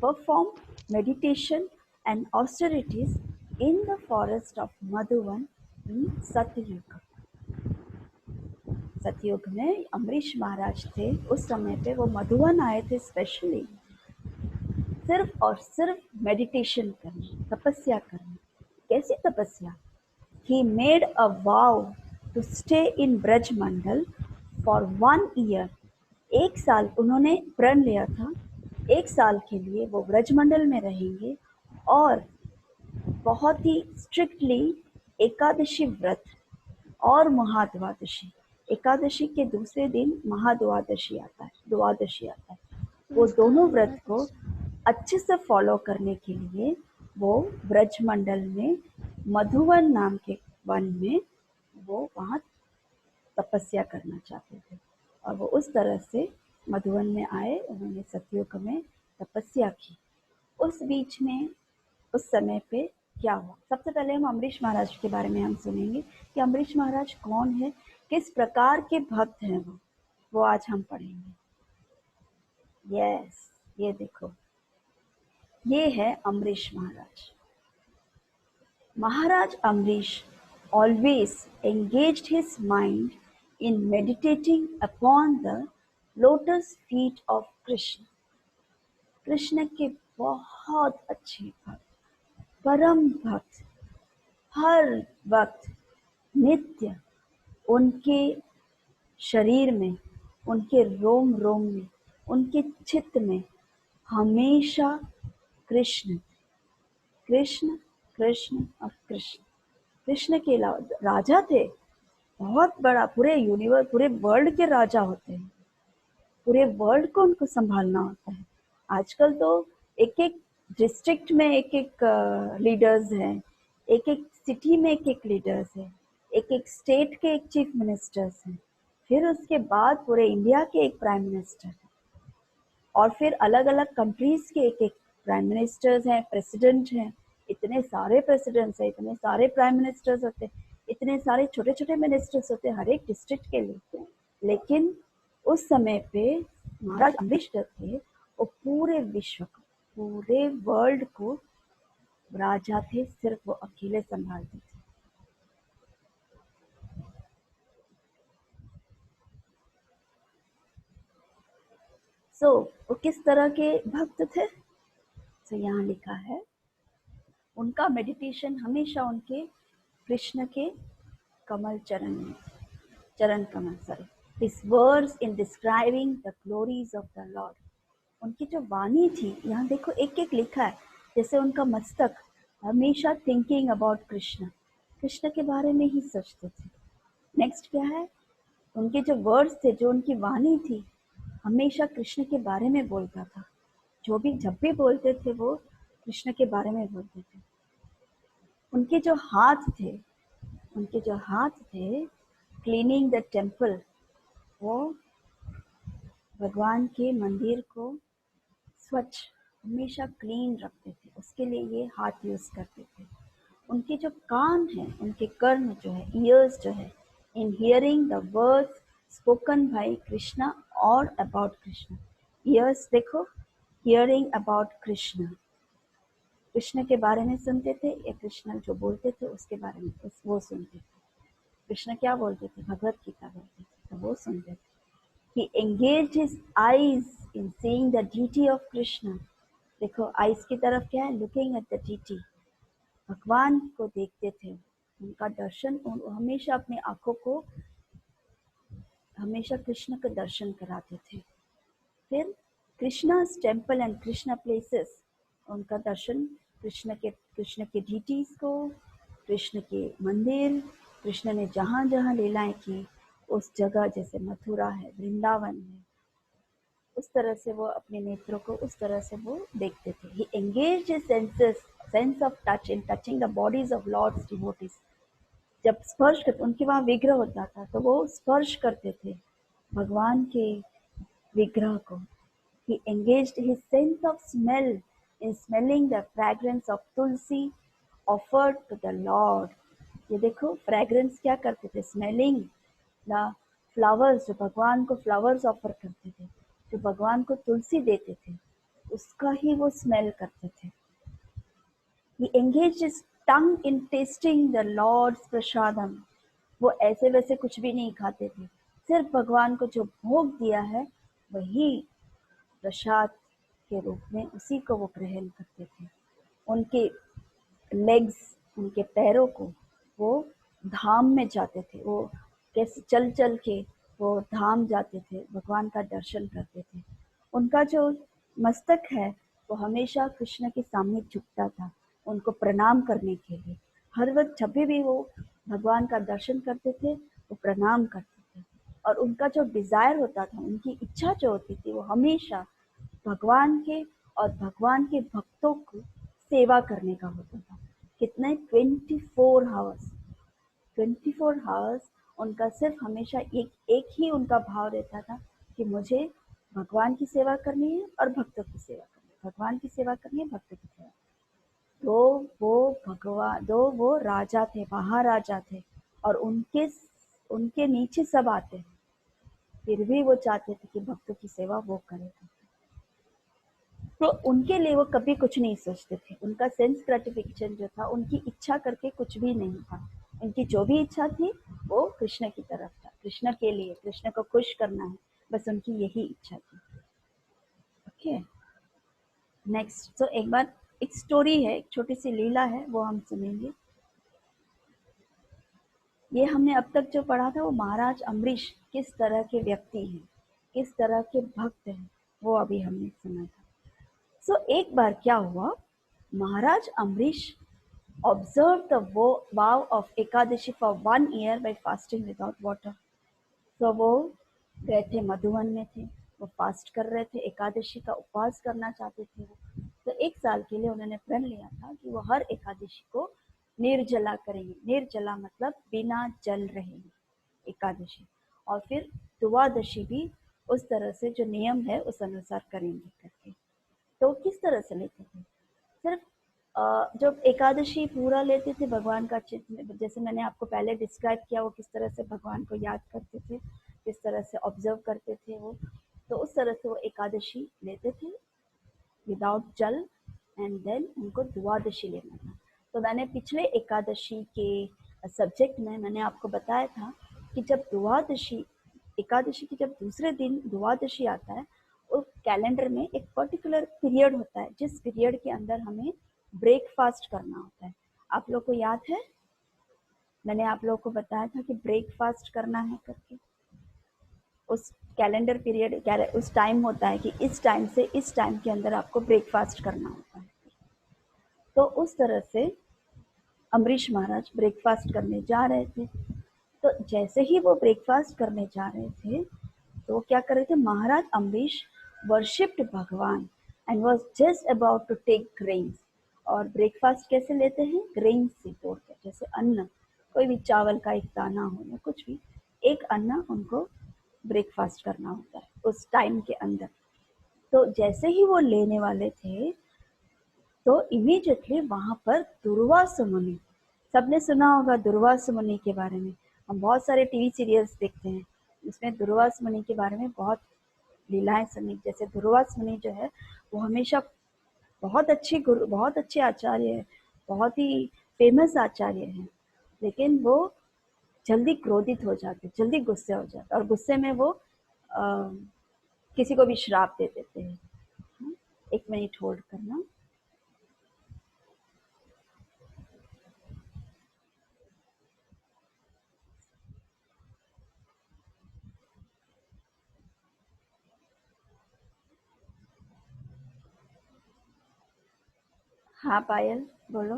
perform meditation and austerities in the forest of Madhuvan in Satyug. Satyug में अम्बरीश महाराज थे, उस समय पे वो मधुवन आए थे स्पेशली सिर्फ और सिर्फ मेडिटेशन करने, तपस्या करने। कैसी तपस्या? He made a vow to stay in Brajmandal for 1 year। 1 साल उन्होंने प्रण लिया था, 1 साल के लिए वो ब्रजमंडल में रहेंगे और बहुत ही स्ट्रिक्टली एकादशी व्रत और महाद्वादशी, एकादशी के दूसरे दिन महाद्वादशी आता है, द्वादशी आता है, वो दोनों व्रत को अच्छे से फॉलो करने के लिए वो ब्रजमंडल में मधुवन नाम के वन में वो वहाँ तपस्या करना चाहते थे। और वो उस तरह से मधुवन में आए, उन्होंने सतयुग में तपस्या की। उस बीच में उस समय पे क्या हुआ? सबसे पहले हम अम्बरीश महाराज के बारे में हम सुनेंगे कि अम्बरीश महाराज कौन है, किस प्रकार के भक्त हैं वो आज हम पढ़ेंगे। यस, ये देखो, ये है अम्बरीश महाराज। Maharaj Amrish always engaged his mind in meditating upon the lotus feet of Krishna। Krishna के बहुत अच्छे भक्त, परम भक्त, हर वक्त नित्य उनके शरीर में, उनके रोम रोम में, उनके चित्त में हमेशा कृष्ण कृष्ण कृष्ण और कृष्ण। कृष्ण के राजा थे, बहुत बड़ा, पूरे यूनिवर्स, पूरे वर्ल्ड के राजा होते हैं, पूरे वर्ल्ड को उनको संभालना होता है। आजकल तो एक एक डिस्ट्रिक्ट में एक एक लीडर्स हैं, एक एक सिटी में एक एक लीडर्स हैं, एक एक स्टेट के एक चीफ मिनिस्टर्स हैं, फिर उसके बाद पूरे इंडिया के एक प्राइम मिनिस्टर हैं, और फिर अलग अलग कंट्रीज के एक एक प्राइम मिनिस्टर्स हैं, प्रेसिडेंट हैं। इतने सारे प्रेसिडेंट्स हैं, इतने सारे प्राइम मिनिस्टर्स होते हैं, इतने सारे छोटे छोटे मिनिस्टर्स होते हैं हर एक डिस्ट्रिक्ट के लिए। लेकिन उस समय पे महाराज अम्बरीश थे, वो पूरे विश्व को, पूरे वर्ल्ड को राजा थे, सिर्फ वो अकेले संभालते थे। वो किस तरह के भक्त थे? यहाँ लिखा है, उनका मेडिटेशन हमेशा उनके कृष्ण के कमल चरण में, चरण कमल, sorry, this words in describing the glories of the lord. उनकी जो वाणी थी, यहाँ देखो एक एक लिखा है, जैसे उनका मस्तक हमेशा थिंकिंग अबाउट कृष्ण, कृष्ण के बारे में ही सोचते थे। नेक्स्ट क्या है? उनके जो वर्ड्स थे, जो उनकी वाणी थी, हमेशा कृष्ण के बारे में बोलता था। जो भी जब भी बोलते थे वो कृष्ण के बारे में बोलते थे। उनके जो हाथ थे, उनके जो हाथ थे क्लीनिंग द टेम्पल, वो भगवान के मंदिर को स्वच्छ हमेशा क्लीन रखते थे, उसके लिए ये हाथ यूज करते थे। उनके जो कान हैं, उनके कर्ण जो है, ईयर्स जो है, in hearing the words spoken by Krishna और अबाउट कृष्णा। ईयर्स देखो, हियरिंग अबाउट कृष्णा, कृष्ण के बारे में सुनते थे, या कृष्ण जो बोलते थे उसके बारे में वो सुनते थे। कृष्ण क्या बोलते थे, भगवत गीता बोलते थे, तो वो सुनते थे. He engaged his eyes in seeing the deity of Krishna. देखो आइस की तरफ क्या है, looking at the deity. भगवान को देखते थे, उनका दर्शन, हमेशा अपनी आंखों को हमेशा कृष्ण का दर्शन कराते थे. फिर कृष्णा's टेम्पल एंड कृष्णा प्लेसेस, उनका दर्शन कृष्ण के डीटीज को, कृष्ण के मंदिर, कृष्ण ने जहाँ जहाँ लीलाएं की उस जगह, जैसे मथुरा है, वृंदावन है, उस तरह से वो अपने नेत्रों को उस तरह से वो देखते थे. He engaged his sense of touch in touching the bodies of Lord's devotees. जब स्पर्श करते, उनके वहाँ विग्रह होता था तो वो स्पर्श करते थे भगवान के विग्रह को. He engaged his sense of smell in smelling the fragrance of tulsi offered to the Lord. ये देखो फ्रेग्रेंस क्या करते थे, स्मेलिंग द फ्लावर्स, जो भगवान को फ्लावर्स ऑफर करते थे, जो भगवान को तुलसी देते थे, उसका ही वो स्मेल करते थे. He engaged his tongue in tasting the Lord's prasadam. वो ऐसे वैसे कुछ भी नहीं खाते थे, सिर्फ भगवान को जो भोग दिया है वही प्रसाद के रूप में उसी को वो ग्रहण करते थे. उनके लेग्स, उनके पैरों को वो धाम में जाते थे, वो कैसे चल चल के वो धाम जाते थे, भगवान का दर्शन करते थे. उनका जो मस्तक है वो हमेशा कृष्ण के सामने झुकता था, उनको प्रणाम करने के लिए. हर वक्त जब भी वो भगवान का दर्शन करते थे वो प्रणाम करते थे. और उनका जो डिजायर होता था, उनकी इच्छा जो होती थी, वो हमेशा भगवान के और भगवान के भक्तों को सेवा करने का होता था. कितने 24 आवर्स उनका सिर्फ हमेशा एक ही उनका भाव रहता था कि मुझे भगवान की सेवा करनी है और भक्तों की सेवा करनी है, भगवान की सेवा करनी है, भक्तों की सेवा. दो वो राजा थे, महाराजा थे, और उनके नीचे सब आते हैं, फिर भी वो चाहते थे कि भक्तों की सेवा वो करें. तो उनके लिए वो कभी कुछ नहीं सोचते थे. उनका सेंस ग्रेटिफिकेशन जो था, उनकी इच्छा करके कुछ भी नहीं था. उनकी जो भी इच्छा थी वो कृष्ण की तरफ था, कृष्ण के लिए, कृष्ण को खुश करना है, बस उनकी यही इच्छा थी. Okay, next. तो एक बार एक स्टोरी है, एक छोटी सी लीला है, वो हम सुनेंगे. ये हमने अब तक जो पढ़ा था वो महाराज अम्बरीश किस तरह के व्यक्ति हैं, किस तरह के भक्त हैं, वो अभी हमने सुना था. सो एक बार क्या हुआ, महाराज Ambarish observed the vow of Ekadashi for 1 year by fasting without water. So वो गए थे, मधुवन में थे, वो फास्ट कर रहे थे, एकादशी का उपवास करना चाहते थे वो. तो 1 साल के लिए उन्होंने प्रण लिया था कि वो हर एकादशी को निर्जला करेंगे. निर्जला मतलब बिना जल रहेंगे एकादशी. और फिर द्वादशी भी उस तरह से जो नियम है उस अनुसार करेंगे करके. तो किस तरह से लेते थे, सिर्फ जब एकादशी पूरा लेते थे भगवान का चित्र, जैसे मैंने आपको पहले डिस्क्राइब किया, वो किस तरह से भगवान को याद करते थे, किस तरह से ऑब्जर्व करते थे वो, तो उस तरह से वो एकादशी लेते थे विदाउट जल, एंड देन उनको द्वादशी लेना था. तो मैंने पिछले एकादशी के सब्जेक्ट में मैंने आपको बताया था कि जब एकादशी की जब दूसरे दिन द्वादशी आता है, उस कैलेंडर में एक पर्टिकुलर पीरियड होता है, जिस पीरियड के अंदर हमें ब्रेकफास्ट करना होता है. आप लोग को याद है, मैंने आप लोगों को बताया था कि ब्रेकफास्ट करना है करके. उस कैलेंडर पीरियड उस टाइम होता है कि इस टाइम से इस टाइम के अंदर आपको ब्रेकफास्ट करना होता है. तो उस तरह से अम्बरीश महाराज ब्रेकफास्ट करने जा रहे थे. तो जैसे ही वो ब्रेकफास्ट करने जा रहे थे तो क्या कर रहे थे, Maharaj Ambarish worshipped Bhagwan and was just about to take grains. और ब्रेकफास्ट कैसे लेते हैं, ग्रेन से तोड़कर, जैसे अन्न, कोई भी चावल का एक दाना हो या कुछ भी, एक अन्न उनको ब्रेकफास्ट करना होता है उस टाइम के अंदर. तो जैसे ही वो लेने वाले थे तो इमीडिएटली वहां पर दुर्वासा मुनि, सबने सुना होगा दुर्वासा मुनि के बारे में, हम बहुत सारे टीवी सीरियल्स देखते हैं, उसमें दुर्वासा मुनि के बारे में बहुत लीलाएं सुनी. जैसे दुर्वासा मुनि जो है वो हमेशा बहुत अच्छे गुरु, बहुत अच्छे आचार्य है, बहुत ही फेमस आचार्य हैं, लेकिन वो जल्दी क्रोधित हो जाते, जल्दी गुस्से हो जाते, और गुस्से में वो किसी को भी श्राप दे देते हैं। 1 मिनट होल्ड करना। हाँ पायल बोलो,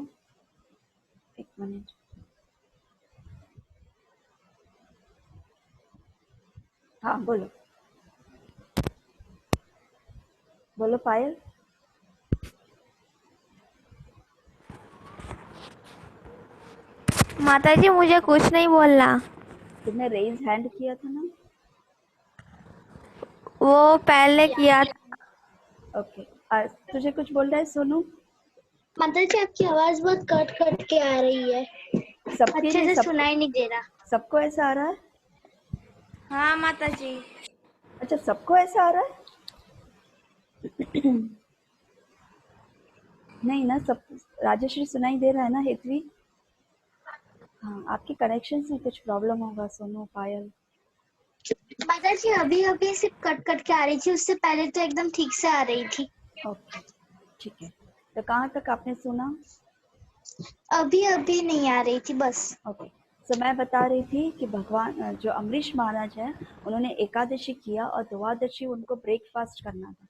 1 मिनट। हाँ बोलो, बोलो पायल। माताजी मुझे कुछ नहीं बोलना। तुमने रेज हैंड किया था ना? वो पहले किया था। ओके, तुझे कुछ बोल रहा है सोनू? माताजी आपकी आवाज बहुत कट कट के आ रही है, सबके अच्छे लिए से सुनाई नहीं दे रहा। सबको ऐसा आ रहा है? हाँ माताजी। अच्छा, सबको ऐसा आ रहा है? नहीं ना, सब राजेश्री सुनाई दे रहा है ना? हेतवी? हाँ, आपके कनेक्शन में कुछ प्रॉब्लम होगा सोनू, पायल। माताजी अभी अभी सिर्फ कट कट के आ रही थी, उससे पहले तो एकदम ठीक से आ रही थी। ओके ठीक है, तो कहाँ तक आपने सुना? अभी अभी नहीं आ रही थी बस। ओके, तो मैं बता रही थी कि भगवान जो अम्बरीश महाराज है, उन्होंने एकादशी किया और द्वादशी उनको ब्रेकफास्ट करना था।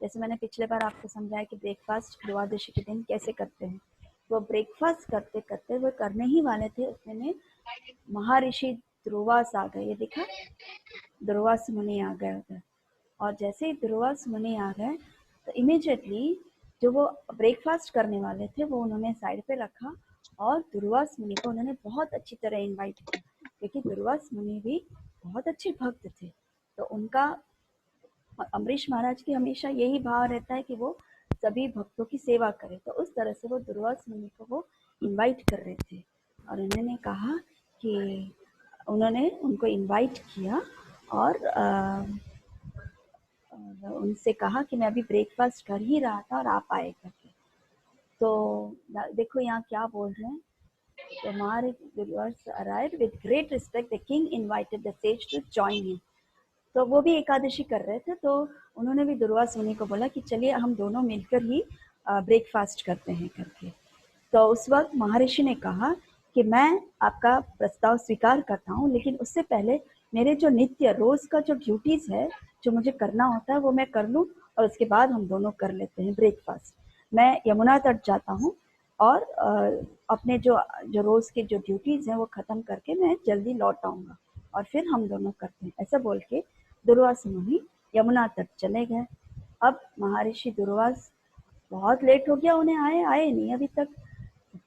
जैसे मैंने पिछले बार आपको समझाया कि ब्रेकफास्ट द्वादशी के दिन कैसे करते हैं। वो ब्रेकफास्ट करते करते वो करने ही वाले थे, उतने में महर्षि दुर्वास आ गए। ये देखा, दुर्वास मुनि आ गए उधर। और जैसे ही दुर्वास मुनि आ गए तो इमीडिएटली जो वो ब्रेकफास्ट करने वाले थे वो उन्होंने साइड पे रखा, और दुर्वास मुनि को उन्होंने बहुत अच्छी तरह इनवाइट किया, क्योंकि दुर्वास मुनि भी बहुत अच्छे भक्त थे। तो उनका, अम्बरीश महाराज की हमेशा यही भाव रहता है कि वो सभी भक्तों की सेवा करे। तो उस तरह से वो दुर्वास मुनि को वो इनवाइट कर रहे थे, और उन्होंने कहा कि उन्होंने उनको इनवाइट किया और उनसे कहा कि मैं अभी ब्रेकफास्ट कर ही रहा था और आप आए करके। तो देखो यहाँ क्या बोल रहे हैं, The Maharaj arrived with great respect. The king invited the sage to join him. तो वो भी एकादशी कर रहे थे, तो उन्होंने भी दुर्वास मुनि को बोला कि चलिए हम दोनों मिलकर ही ब्रेकफास्ट करते हैं करके। तो उस वक्त महर्षि ने कहा कि मैं आपका प्रस्ताव स्वीकार करता हूँ, लेकिन उससे पहले मेरे जो नित्य रोज का जो ड्यूटीज है, जो मुझे करना होता है, वो मैं कर लूँ, और उसके बाद हम दोनों कर लेते हैं ब्रेकफास्ट। मैं यमुना तट जाता हूँ और अपने जो जो रोज के जो ड्यूटीज हैं वो खत्म करके मैं जल्दी लौट आऊँगा, और फिर हम दोनों करते हैं। ऐसा बोल के दुर्वास मुनि यमुना तट चले गए। अब महर्षि दुर्वास, बहुत लेट हो गया, उन्हें आए नहीं अभी तक,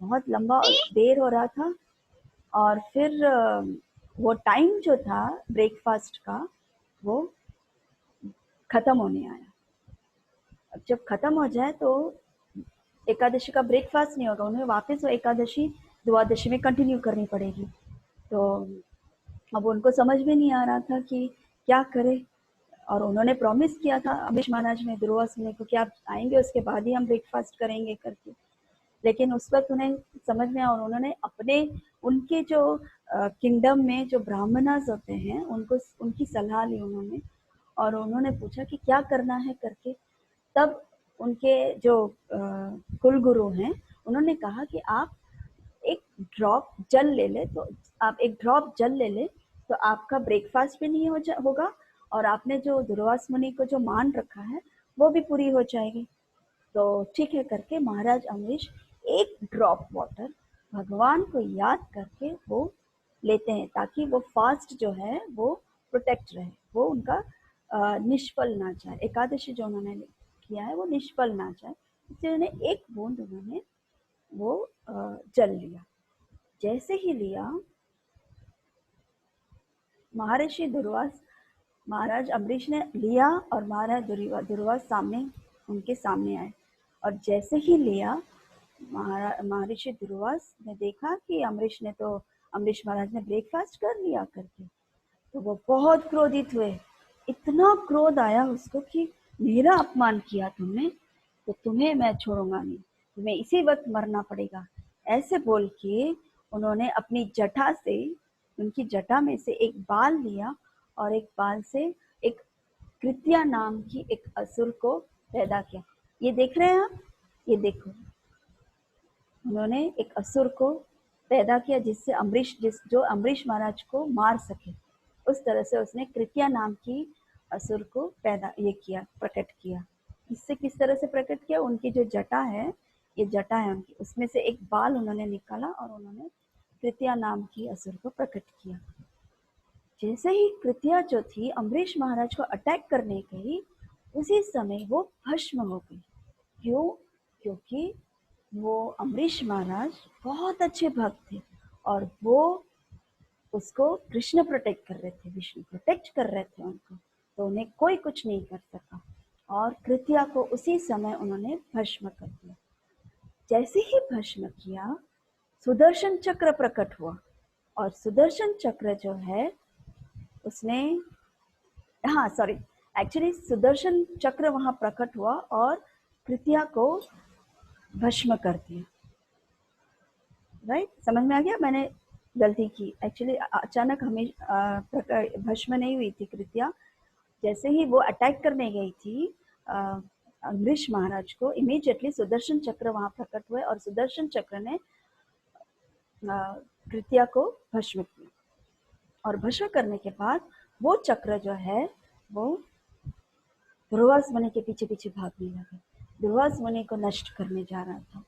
बहुत लंबा देर हो रहा था। और फिर वो टाइम जो था ब्रेकफास्ट का वो खत्म होने आया। अब जब खत्म हो जाए तो एकादशी का ब्रेकफास्ट नहीं होगा, उन्हें वापस वो एकादशी द्वादशी में कंटिन्यू करनी पड़ेगी। तो अब उनको समझ में नहीं आ रहा था कि क्या करे, और उन्होंने प्रॉमिस किया था अम्बरीश महाराज ने दुर्वास मुनि को कि आप आएंगे उसके बाद ही हम ब्रेकफास्ट करेंगे करके। लेकिन उस वक्त उन्हें समझ में आया, और उन्होंने अपने उनके जो किंगडम में जो ब्राह्मणास होते हैं उनको उनकी सलाह ली उन्होंने, और उन्होंने पूछा कि क्या करना है करके। तब उनके जो कुल गुरु हैं उन्होंने कहा कि आप एक ड्रॉप जल ले ले, तो आप एक ड्रॉप जल ले ले तो आपका ब्रेकफास्ट भी नहीं होगा, और आपने जो दुर्वास मुनि को जो मान रखा है वो भी पूरी हो जाएगी। तो ठीक है करके महाराज अम्बरीश एक ड्रॉप वाटर भगवान को याद करके वो लेते हैं, ताकि वो फास्ट जो है वो प्रोटेक्ट रहे, वो उनका निष्फल ना जाए, एकादशी जो उन्होंने किया है वो निष्फल ना जाए। इसलिए उन्हें एक बूंद उन्होंने वो जल लिया। जैसे ही लिया, महर्षि दुर्वास, महाराज अम्बरीश ने लिया और महाराज दुर्वास सामने, उनके सामने आए, और जैसे ही लिया महर्षि दुर्वास ने देखा कि अम्बरीश महाराज ने ब्रेकफास्ट कर लिया करके। तो वो बहुत क्रोधित हुए, इतना क्रोध आया उसको कि मेरा अपमान किया तुमने, तो तुम्हें मैं छोड़ूंगा नहीं, तुम्हें इसी वक्त मरना पड़ेगा। ऐसे बोल के उन्होंने अपनी जटा से उनकी जटा में से एक बाल लिया और एक बाल से एक कृत्या नाम की एक असुर को पैदा किया। ये देख रहे हैं आप, ये देखो, उन्होंने एक असुर को पैदा किया जिससे जो अम्बरीश महाराज को मार सके। उस तरह से उसने कृत्या नाम की असुर को प्रकट किया। इससे किस तरह से प्रकट किया? उनकी जो जटा है, ये जटा है उनकी, उसमें से एक बाल उन्होंने निकाला और उन्होंने कृत्या नाम की असुर को प्रकट किया। जैसे ही कृत्या जो थी अम्बरीश महाराज को अटैक करने गई, उसी समय वो भस्म हो गई। क्यों? क्योंकि वो अम्बरीश महाराज बहुत अच्छे भक्त थे और वो उसको कृष्ण प्रोटेक्ट कर रहे थे, विष्णु प्रोटेक्ट कर रहे थे उनको, तो उन्हें कोई कुछ नहीं कर सका और कृत्या को उसी समय उन्होंने भस्म कर दिया। जैसे ही भस्म किया, सुदर्शन चक्र प्रकट हुआ और सुदर्शन चक्र जो है उसने, हाँ सॉरी, एक्चुअली सुदर्शन चक्र वहां प्रकट हुआ और कृत्या को भस्म कर दिया। राइट, समझ में आ गया? मैंने गलती की, एक्चुअली अचानक हमें भस्म नहीं हुई थी कृत्या। जैसे ही वो अटैक करने गई थी अम्बरीश महाराज को, इमीडिएटली सुदर्शन चक्र वहां प्रकट हुए और सुदर्शन चक्र ने कृत्या को भस्म किया। और भस्म करने के बाद वो चक्र जो है वो दुर्वास मुनि के पीछे पीछे भागने लगा, दुर्वास मुनि को नष्ट करने जा रहा था।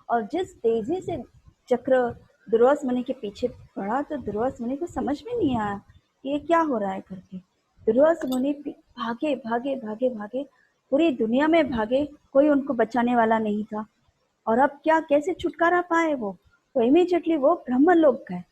और जिस तेजी से चक्र दुर्वास मुनि के पीछे बढ़ा, तो दुर्वास मुनि को समझ में नहीं आया कि ये क्या हो रहा है करके। दुर्वास मुनि भागे भागे भागे भागे, पूरी दुनिया में भागे, कोई उनको बचाने वाला नहीं था। और अब क्या, कैसे छुटकारा पाए वो? तो इमीडिएटली वो ब्रह्मलोक गए।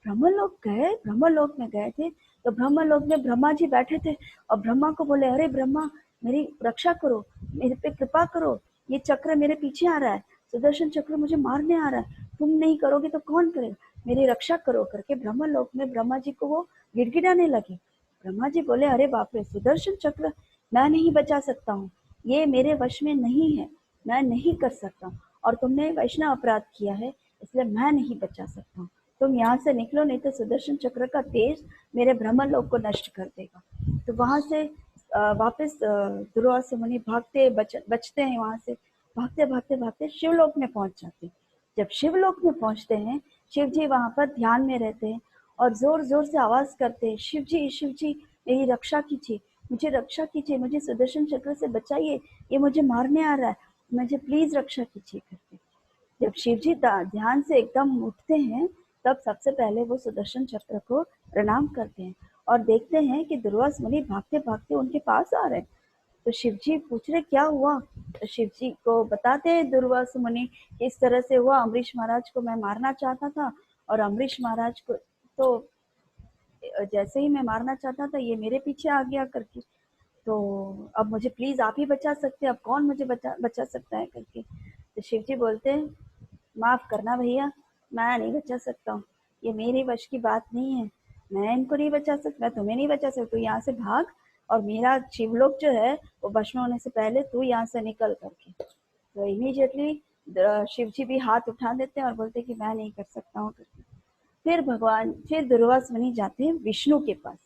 ब्रह्मलोक में गए थे, तो ब्रह्मलोक में ब्रह्मा जी बैठे थे और ब्रह्मा को बोले, अरे ब्रह्मा, मेरी रक्षा करो, मेरे पे कृपा करो, ये चक्र मेरे पीछे आ रहा है, सुदर्शन चक्र मुझे मारने आ रहा है, तुम नहीं करोगे तो कौन करेगा, मेरी रक्षा करो करके ब्रह्मलोक में ब्रह्मा जी को वो गिड़गिड़ाने लगे। ब्रह्मा जी बोले, अरे बाप रे, सुदर्शन चक्र मैं नहीं बचा सकता हूँ, ये मेरे वश में नहीं है, मैं नहीं कर सकता हूँ, और तुमने वैष्णव अपराध किया है, इसलिए मैं नहीं बचा सकता हूँ, तुम यहाँ से निकलो, नहीं तो सुदर्शन चक्र का तेज मेरे ब्रह्मलोक को नष्ट कर देगा। तो वहां से वापस दुर्वासा मुनि भागते बचते हैं, वहां से भागते भागते भागते शिवलोक में पहुंच जाते हैं। जब शिवलोक में पहुंचते हैं, शिव जी वहां पर ध्यान में रहते हैं और जोर जोर से आवाज करते हैं, शिव जी मेरी रक्षा कीजिए, मुझे रक्षा कीजिए, मुझे सुदर्शन चक्र से बचाइए, ये मुझे मारने आ रहा है, मुझे प्लीज रक्षा कीजिए करके। जब शिव जी ध्यान से एकदम उठते हैं, तब सबसे पहले वो सुदर्शन चक्र को प्रणाम करते हैं और देखते हैं कि दुर्वास मुनि भागते भागते उनके पास आ रहे हैं। तो शिव जी पूछ रहे क्या हुआ, तो शिव जी को बताते हैं दुर्वास मुनि, इस तरह से हुआ, अम्बरीश महाराज को मैं मारना चाहता था और अम्बरीश महाराज को तो जैसे ही मैं मारना चाहता था ये मेरे पीछे आ गया करके, तो अब मुझे प्लीज आप ही बचा सकते हैं, अब कौन मुझे बचा सकता है करके। तो शिव जी बोलते हैं, माफ करना भैया, मैं नहीं बचा सकता हूँ, ये मेरे वश की बात नहीं है, मैं इनको नहीं बचा सकता, मैं तुम्हें नहीं बचा सकता, तू यहाँ से भाग और मेरा शिवलोक जो है वो भस्म होने से पहले तू यहाँ से निकल करके। तो इमीडिएटली शिव जी भी हाथ उठा देते हैं और बोलते कि मैं नहीं कर सकता हूँ करके। फिर दुर्वास मुनि जाते हैं विष्णु के पास,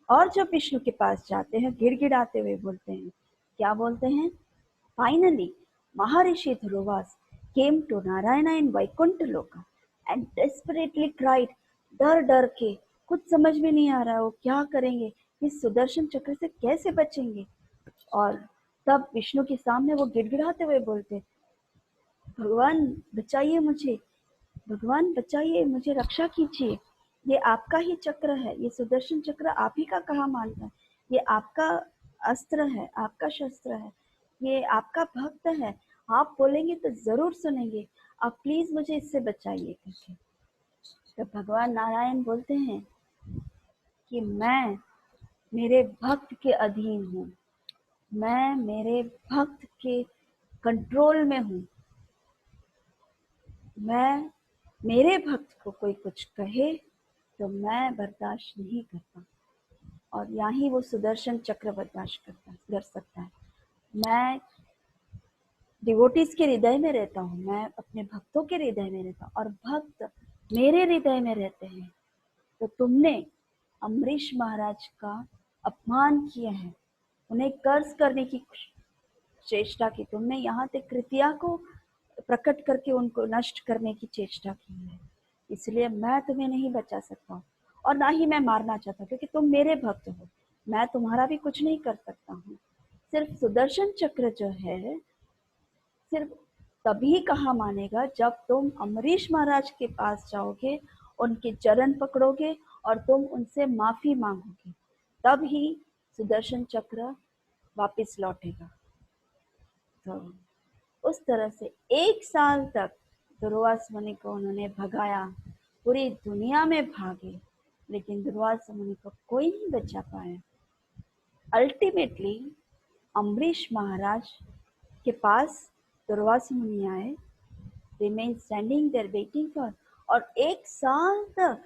और जब विष्णु के पास जाते हैं गिड़गिड़ाते हुए बोलते हैं, क्या बोलते हैं, finally Maharshi Durvasa came to Narayana in Vaikuntha Loka and desperately cried, डर डर के, कुछ समझ में नहीं आ रहा है वो क्या करेंगे, इस सुदर्शन चक्र से कैसे बचेंगे। और तब विष्णु के सामने वो गिड़गिड़ाते हुए बोलते, भगवान बचाइए मुझे, भगवान बचाइए, मुझे रक्षा कीजिए, ये आपका ही चक्र है, ये सुदर्शन चक्र आप ही का कहा मानता है, ये आपका अस्त्र है, आपका शस्त्र है, ये आपका भक्त है, आप बोलेंगे तो जरूर सुनेंगे, आप प्लीज मुझे इससे बचाइए करके। तो भगवान नारायण बोलते हैं कि मैं मेरे भक्त के अधीन हूँ, मैं मेरे भक्त के कंट्रोल में हूँ, मैं मेरे भक्त को कोई कुछ कहे तो मैं बर्दाश्त नहीं करता, और यहाँ ही वो सुदर्शन चक्र बर्दाश्त कर सकता है। मैं डिवोटीज के हृदय में रहता हूँ, मैं अपने भक्तों के हृदय में रहता हूँ और भक्त मेरे हृदय में रहते हैं, तो तुमने अम्बरीश महाराज का अपमान किया है, उन्हें कर्ज करने की चेष्टा की, तुमने यहाँ तक कृत्या को प्रकट करके उनको नष्ट करने की चेष्टा की है। इसलिए मैं तुम्हें नहीं बचा सकता हूँ और ना ही मैं मारना चाहता, क्योंकि तुम मेरे भक्त हो। मैं तुम्हारा भी कुछ नहीं कर सकता हूँ। सिर्फ सुदर्शन चक्र जो है सिर्फ तभी कहा मानेगा जब तुम अम्बरीश महाराज के पास जाओगे, उनके चरण पकड़ोगे और तुम उनसे माफी मांगोगे, तब ही सुदर्शन चक्र वापस लौटेगा। तो उस तरह से 1 साल तक दुर्वासा मुनि को उन्होंने भगाया, पूरी दुनिया में भागे, लेकिन दुर्वासा मुनि को कोई नहीं बचा पाया। अल्टीमेटली अम्बरीश महाराज के पास दुर्वासा मुनि आए, remain standing there waiting for, और 1 साल तक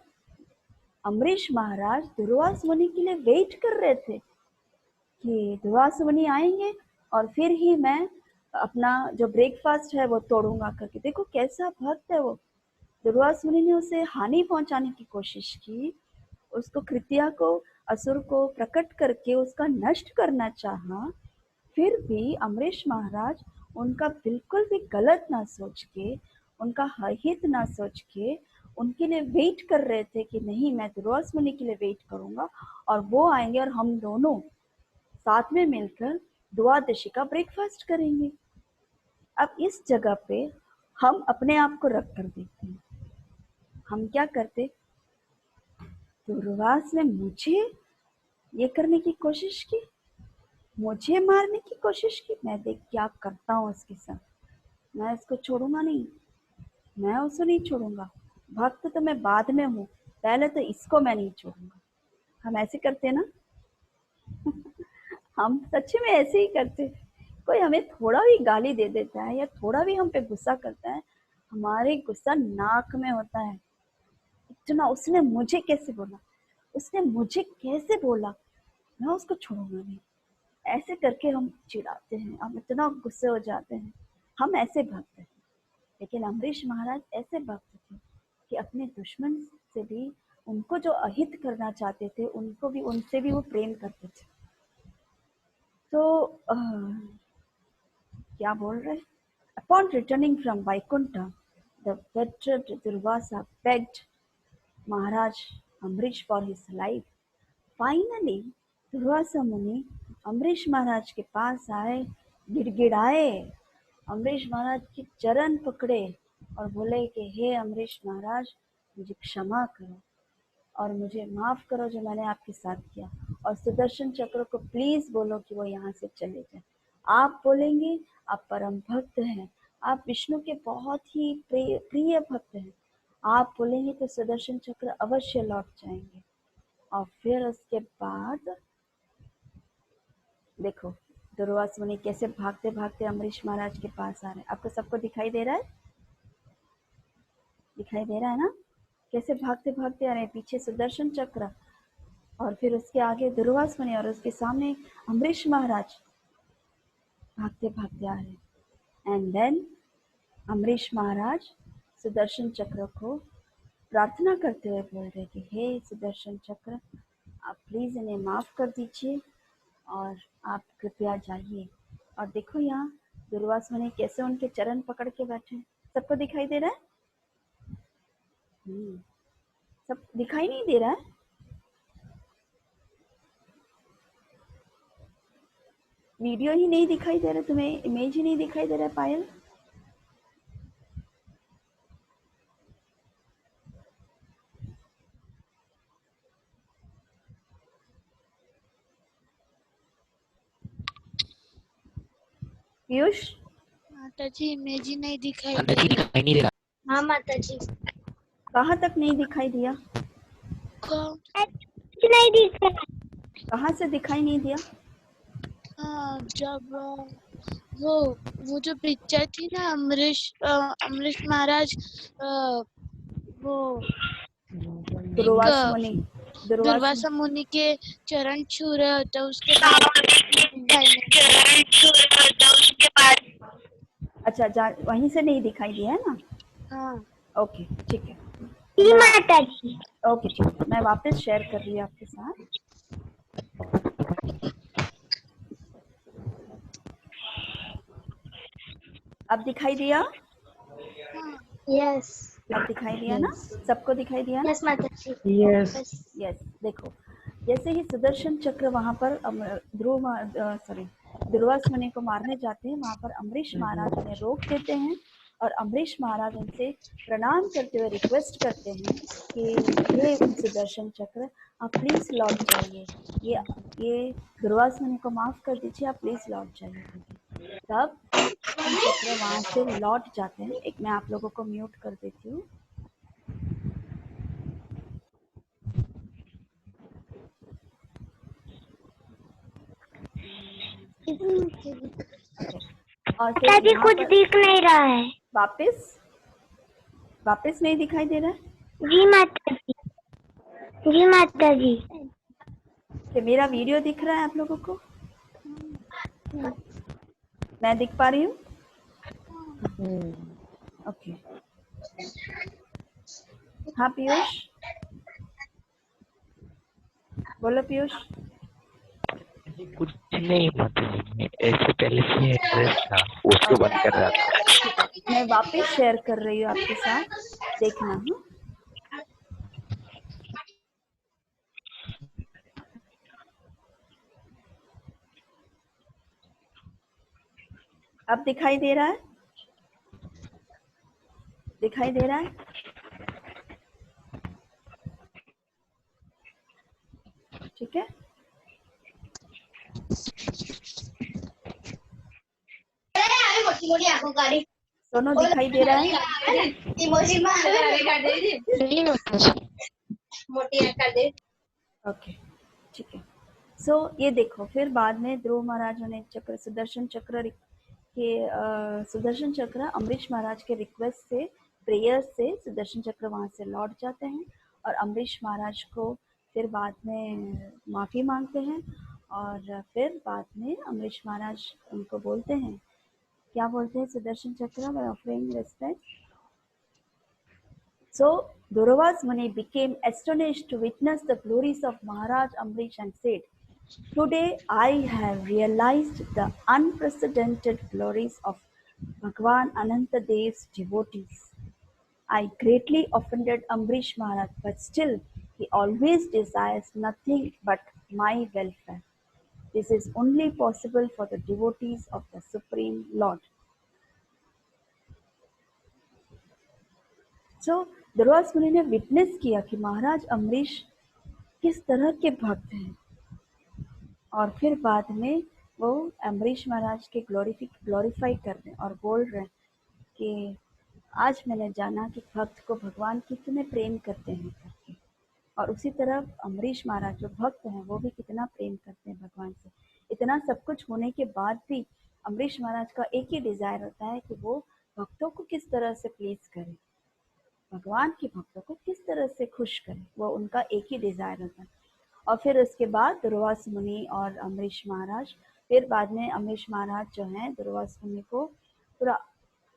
अम्बरीश महाराज दुर्वासा मुनि के लिए वेट कर रहे थे कि दुर्वासा मुनि आएंगे और फिर ही मैं अपना जो ब्रेकफास्ट है वो तोड़ूंगा करके। देखो कैसा भक्त है वो। दुर्वासा मुनि ने उसे हानि पहुंचाने की कोशिश की, उसको कृत्या को, असुर को प्रकट करके उसका नष्ट करना चाहा, फिर भी अम्बरीश महाराज उनका बिल्कुल भी गलत ना सोच के, उनका हित ना सोच के उनके लिए वेट कर रहे थे कि नहीं, मैं दुर्वासा मुनि के लिए वेट करूंगा और वो आएंगे और हम दोनों साथ में मिलकर द्वादशी का ब्रेकफास्ट करेंगे। अब इस जगह पे हम अपने आप को रख कर देखते हैं, हम क्या करते? दुर्वासा ने मुझे ये करने की कोशिश की, मुझे मारने की कोशिश की, मैं देख क्या करता हूँ उसके साथ, मैं इसको छोड़ूंगा नहीं, मैं उसे नहीं छोड़ूंगा। भक्त तो मैं बाद में हूँ, पहले तो इसको मैं नहीं छोड़ूंगा। हम ऐसे करते ना हम सच में ऐसे ही करते। कोई हमें थोड़ा भी गाली दे देता है या थोड़ा भी हम पे गुस्सा करता है, हमारे गुस्सा नाक में होता है। इतना उसने मुझे कैसे बोला, उसने मुझे कैसे बोला, मैं उसको छोड़ूंगा नहीं। ऐसे करके हम चिढ़ाते हैं, हम इतना गुस्से हो जाते हैं, हम ऐसे भक्त हैं। लेकिन अम्बरीश महाराज ऐसे भक्त थे कि अपने दुश्मन से भी, उनको जो अहित करना चाहते थे, उनको भी, उनसे भी वो प्रेम करते थे। तो क्या बोल रहे? Upon returning from Vaikuntha, the veteran Durvasa begged Maharaj Amrish for his life. Finally, Durvasa मुनि अम्बरीश महाराज के पास आए, गिड़गिड़ाए, अम्बरीश महाराज के चरण पकड़े और बोले कि हे अम्बरीश महाराज, मुझे क्षमा करो और मुझे माफ करो जो मैंने आपके साथ किया, और सुदर्शन चक्र को प्लीज बोलो कि वो यहाँ से चले जाए। आप बोलेंगे, आप परम भक्त हैं, आप विष्णु के बहुत ही प्रिय भक्त हैं, आप बोलेंगे तो सुदर्शन चक्र अवश्य लौट जाएंगे। और फिर उसके बाद देखो दुर्वासा मुनि कैसे भागते भागते अम्बरीश महाराज के पास आ रहे हैं। आपको सबको दिखाई दे रहा है? दिखाई दे रहा है ना? कैसे भागते भागते आ रहे हैं, पीछे सुदर्शन चक्र और फिर उसके आगे दुर्वासा मुनि और उसके सामने अम्बरीश महाराज भागते भागते आ रहे हैं। एंड देन अम्बरीश महाराज सुदर्शन चक्र को प्रार्थना करते हुए बोल रहे कि हे सुदर्शन चक्र, आप प्लीज इन्हें माफ कर दीजिए और आप कृपया जाइए। और देखो यहाँ दुर्वासा मुनि कैसे उनके चरण पकड़ के बैठे हैं। सबको दिखाई दे रहा है? सब दिखाई नहीं दे रहा है? वीडियो ही नहीं दिखाई दे रहा, तुम्हें इमेज ही नहीं दिखाई दे रहा है पायल? पीयूष, माता जी इमेज ही नहीं दिखाई माता दे जी रही। दिखाई नहीं दे रहा। हाँ माता जी। कहाँ तक नहीं दिखाई दिया? नहीं दिखा। कहाँ से दिखाई नहीं दिया? जब वो जो पिक्चर थी ना, अमरीश महाराज वो दुर्वासा मुनि, दुर्वासा मुनि के चरण छू रहे होते, उसके बाद अच्छा, वहीं से नहीं दिखाई दिया है ना? हाँ ओके, ठीक है। माता जी। ओके ठीक है, मैं वापस शेयर कर रही हूँ आपके साथ। अब दिखाई दिया? यस अब दिखाई दिया ना? सबको दिखाई दिया ना? यस माता जी यस यस। देखो, जैसे ही सुदर्शन चक्र वहां पर दुर्वास मुनि को मारने जाते हैं, वहां पर अम्बरीश महाराज उन्हें रोक देते हैं और अम्बरीश महाराज उनसे प्रणाम करते हुए रिक्वेस्ट करते हैं कि हे सुदर्शन चक्र, आप प्लीज लौट जाइए, ये दुर्वास मुनि को माफ कर दीजिए, आप प्लीज लौट जाइए। तब चक्र वहां से लौट जाते हैं। एक मैं आप लोगों को म्यूट कर देती हूँ। और फिर माता जी यहाँ कुछ पर दिख नहीं रहा है। वापस नहीं दिखाई दे रहा है जी माता जी, जी माता जी। कि मेरा वीडियो दिख रहा है आप लोगों को? मैं दिख पा रही हूँ? ओके। हाँ पीयूष, बोलो पीयूष। कुछ नहीं माता जी, मैं ऐसे पहले से एड्रेस था उसको बंद कर रहा था। मैं वापस शेयर कर रही हूँ आपके साथ, देखना। हाँ, अब दिखाई दे रहा है? दिखाई दे रहा है? ठीक है। दोनों दिखाई दे रहा है? नहीं माता जी। ओके ठीक है। सो ये देखो, फिर बाद में ध्रुव महाराज ने चक्र सुदर्शन चक्र के सुदर्शन चक्र अम्बरीश महाराज के रिक्वेस्ट से, प्रेयर से सुदर्शन चक्र वहाँ से लौट जाते हैं और अम्बरीश महाराज को फिर बाद में माफ़ी मांगते हैं। और फिर बाद में अम्बरीश महाराज उनको बोलते हैं, क्या बोलते हैं सुदर्शन चक्र by offering respect? So Durvas Muni became astonished to witness the glories of Maharaj Amrish and said, "Today I have realized the unprecedented glories of Bhagwan Anantadev's devotees. I greatly offended Amrish Maharaj, but still he always desires nothing but my welfare. This is only possible for the devotees of the Supreme Lord." So Durvasa Muni ने witness किया कि महाराज अम्बरीश किस तरह के भक्त हैं, और फिर बाद में वो अम्बरीश महाराज के ग्लोरीफाई कर रहे हैं और बोल रहे हैं कि आज मैंने जाना कि भक्त को भगवान कितने प्रेम करते हैं करके। और उसी तरह अम्बरीश महाराज जो भक्त हैं वो भी कितना प्रेम करते हैं भगवान से। इतना सब कुछ होने के बाद भी अम्बरीश महाराज का एक ही डिजायर होता है कि वो भक्तों को किस तरह से प्लीज करे, भगवान के भक्तों को किस तरह से खुश करे, वो उनका एक ही डिजायर होता है। और फिर उसके बाद दुर्वास मुनि और अम्बरीश महाराज, फिर बाद में अम्बरीश महाराज जो हैं दुर्वास मुनि को पूरा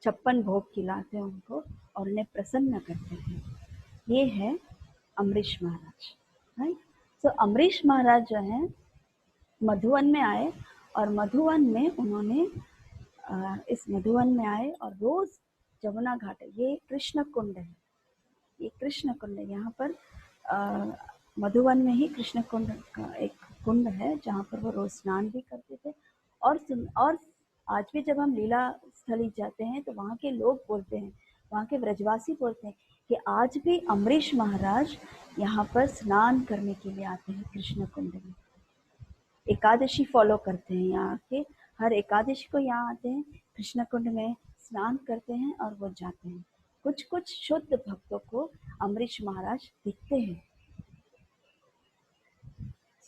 56 भोग खिलाते हैं उनको और उन्हें प्रसन्न करते हैं। ये है अम्बरीश महाराज, राइट। सो अम्बरीश महाराज जो हैं मधुवन में आए और मधुवन में उन्होंने इस मधुवन में आए और रोज जमुना घाट, ये कृष्ण कुंड है, ये कृष्ण कुंड है। यहाँ पर मधुवन में ही कृष्ण कुंड का एक कुंड है जहाँ पर वो रोज स्नान भी करते थे। और आज भी जब हम लीला स्थली जाते हैं तो वहाँ के लोग बोलते हैं, वहाँ के ब्रजवासी बोलते हैं कि आज भी अम्बरीश महाराज यहाँ पर स्नान करने के लिए आते हैं कृष्ण कुंड में। एकादशी फॉलो करते हैं, यहाँ के हर एकादशी को यहाँ आते हैं, कृष्ण कुंड में स्नान करते हैं और वो जाते हैं। कुछ कुछ शुद्ध भक्तों को अम्बरीश महाराज दिखते हैं।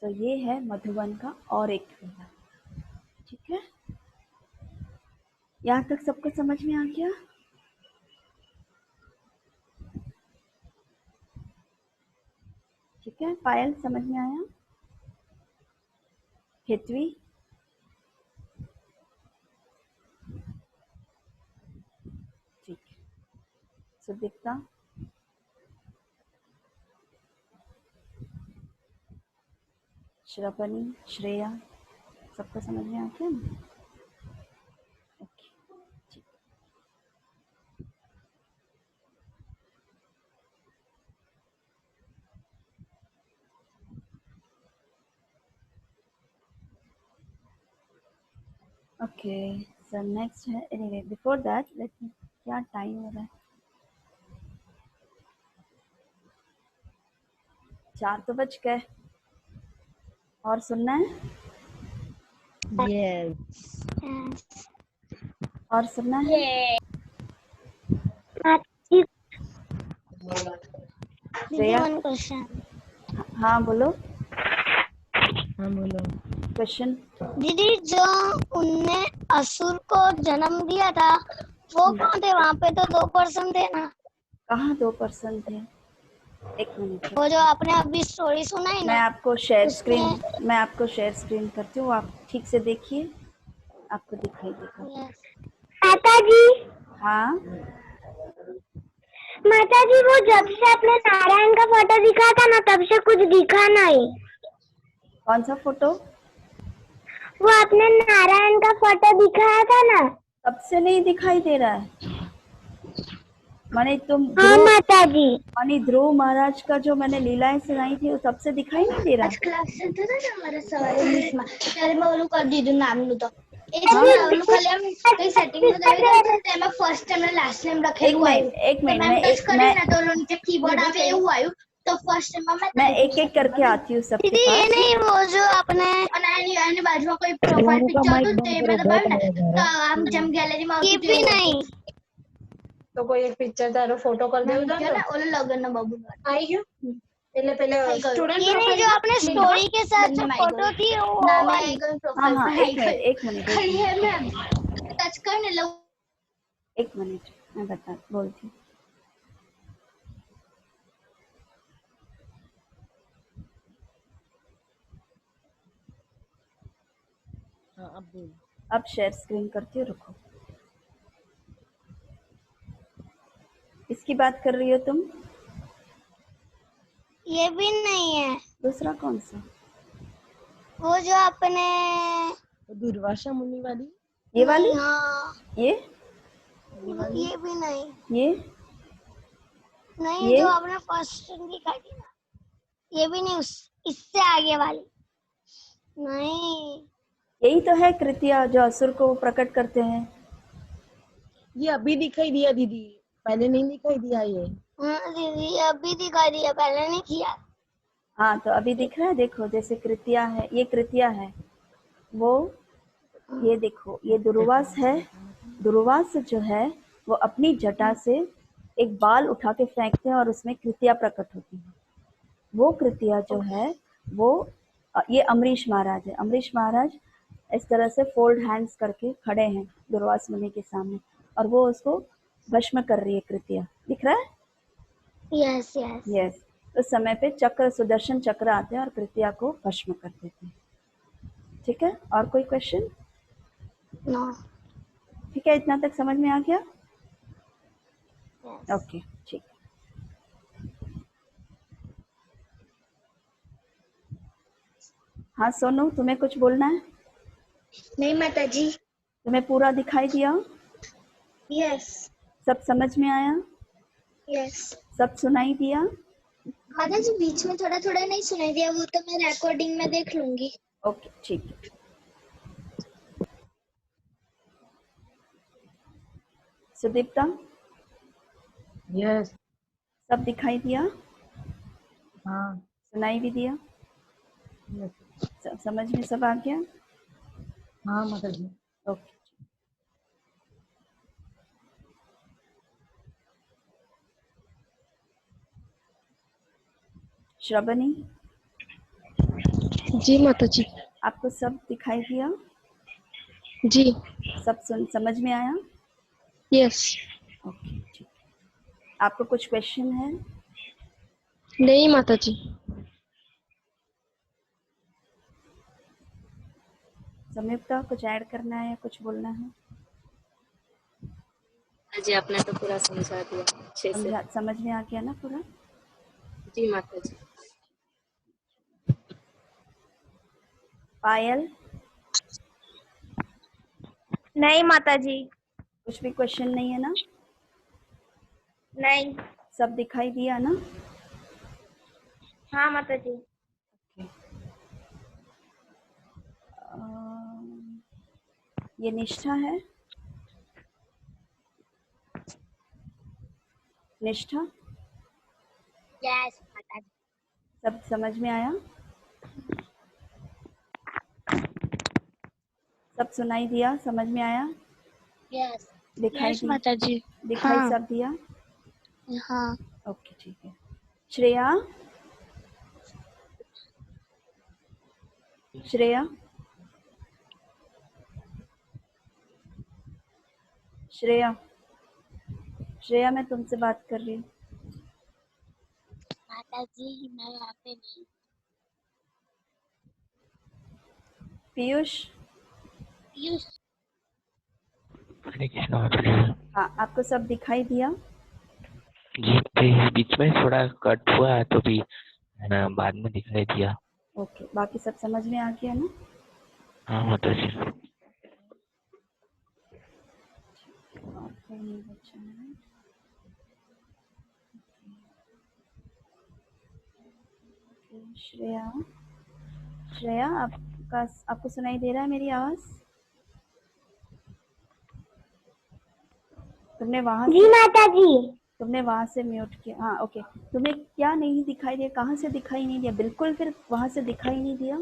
सो ये है मधुवन का और एक लीला, ठीक है। यहाँ तक सबको समझ में आ गया? ठीक है, पायल समझ में आया? हितवी? ठीक है। सुदीप्ता? श्रवणी, श्रेया, सबको समझ में आ गया ना? ओके, ठीक। ओके, सो नेक्स्ट है, anyway before that let me, क्या टाइम हो रहा है? 4 तो बज गए। और सुनना है? Yes. और सुनना है? दीदी श्रेया, वन क्वेश्चन। हाँ बोलो हाँ बोलो। क्वेश्चन। दीदी जो उनने असुर को जन्म दिया था वो कौन थे? वहाँ पे तो 2 पर्सन थे ना। कहाँ 2 पर्सन थे? एक मिनट, वो जो आपने अभी स्टोरी सुनाई मैं ना, आपको शेयर उसमें- स्क्रीन, मैं आपको शेयर स्क्रीन करती हूँ, आप ठीक से देखिए, आपको दिखाई देगा। माता जी, हाँ माता जी, वो जब से आपने नारायण का फोटो दिखा था ना तब से कुछ दिखा नहीं। कौन सा फोटो? वो आपने नारायण का फोटो दिखाया था ना, तब से नहीं दिखाई दे रहा है। माने तुम हाँ माता जी। मानी ध्रुव महाराज का जो मैंने लीलाएं सुनाई थी वो तब से दिखाई नहीं दे रहा। क्लास सेंटर है ना हमारा सवाल इंग्लिश में, ત્યારે મેં ઓલું કરી દીધું નામનું તો એ છે ને ઓલું ખાલી આમ કઈ સેટિંગ માં દબાઈ દઉં તો તેમાં ફર્સ્ટ ટાઈમ લાસ્ટ નેમ एक લખેલું આવ્યું मिनट, एक તો मिनट, મેમ ટચ કરી ને તો ઓલું નીચે कीबोर्ड આવે એવું આવ્યું તો ફર્स्ट टाइम मैं एक एक करके आती हूँ सबके दीदी ये पास। नहीं वो जो अपने અને એની બાજુમાં કોઈ પ્રોફાઇલ પિક્ચર હતું તે મેં દબાવ્યું ને તો આમ જેમ ગેલેરીમાં આવતું તે નહીં તો કોઈ એક પિક્ચર તારો ફોટો કરી દેવું તો ને ઓલું લગનનો બાબુ આવી ગયું એટલે પેલે સ્ટુડન્ટ ये नहीं जो अपने स्टोरी के साथ जो फोटो थी वो वाली। हाँ हाँ, एक मिनट, खाली है मैम टच करने लो। एक मिनट, मैं बता बोलती हूँ। हाँ अब बोल। अब शेयर स्क्रीन करती हूँ, रुको। इसकी बात कर रही हो तुम? ये भी नहीं है, दूसरा कौन सा? वो जो अपने तो दुर्वासा मुनि वाली। ये वाली? हाँ ये ये भी नहीं, ये नहीं ये? जो आपने फर्स्ट दिखाई थी ना ये भी नहीं, इससे आगे वाली नहीं। यही तो है कृत्या जो असुर को प्रकट करते हैं। ये अभी दिखाई दिया दीदी, पहले नहीं दिखाई दिया ये। हाँ दीदी अभी दिखाई दिया, पहले नहीं किया। हाँ तो अभी दिख रहा है, देखो जैसे कृत्या है, ये कृत्या है, वो ये देखो ये दुर्वास है। दुर्वास जो है वो अपनी जटा से एक बाल उठा के फेंकते हैं और उसमें कृत्या प्रकट होती है। वो कृत्या जो है वो ये अमरीश महाराज है। अमरीश महाराज इस तरह से फोल्ड हैंड्स करके खड़े हैं दुर्वास मुनि के सामने और वो उसको भस्म कर रही है। कृत्या दिख रहा है? Yes yes yes. उस समय पे चक्र, सुदर्शन चक्र आते हैं और कृत्या को भस्म कर देते हैं। ठीक है, और कोई क्वेश्चन? नो ठीक है, इतना तक समझ में आ गया? ओके ठीक। हाँ सोनू, तुम्हें कुछ बोलना है? नहीं माता जी। तुम्हें पूरा दिखाई दिया? यस सब समझ में आया? यस सब सुनाई दिया? माता जी बीच में थोड़ा थोड़ा नहीं सुनाई दिया, वो तो मैं रिकॉर्डिंग में देख लूंगी। ओके ठीक है। सुदीप्ता, यस। सब दिखाई दिया? हाँ सुनाई भी दिया? यस। सब समझ में सब आ गया? हाँ माता जी। ओके। श्रवणी, जी माता जी। आपको सब दिखाई दिया? जी सब समझ में आया? यस। ओके ठीक। आपको कुछ क्वेश्चन है? नहीं माता जी। संयुक्ता, कुछ ऐड करना है या कुछ बोलना है? जी आपने तो पूरा समझा दिया अच्छे से। समझ में आ गया ना पूरा? जी माता जी। पायल, नहीं माता जी। कुछ भी क्वेश्चन नहीं है ना? नहीं। सब दिखाई दिया ना? हाँ माता जी। ये निष्ठा है। निष्ठा, यस माता जी। सब समझ में आया? सब सुनाई दिया? समझ में आया? यस दिखाई दी? माता जी। दिखाई हाँ। सब दिया? हाँ। ओके ठीक है। श्रेया, श्रेया, श्रेया, श्रेया, मैं तुमसे बात कर रही हूँ। माता जी मैं यहाँ पे नहीं। पीयूष, पीयूष हरे कृष्णा माता जी। हाँ, आपको सब दिखाई दिया? जी बीच में थोड़ा कट हुआ है तो भी है ना, बाद में दिखाई दिया। ओके, बाकी सब समझ में आ गया ना? हाँ माता जी। और कोई नहीं बचा है। श्रेया, श्रेया, आपको सुनाई दे रहा है मेरी आवाज? तुमने वहां जी से माता जी। तुमने वहां से म्यूट किया? हाँ ओके। तुम्हें क्या नहीं दिखाई दिया? कहाँ से दिखाई नहीं दिया? बिल्कुल फिर वहां से दिखाई नहीं दिया?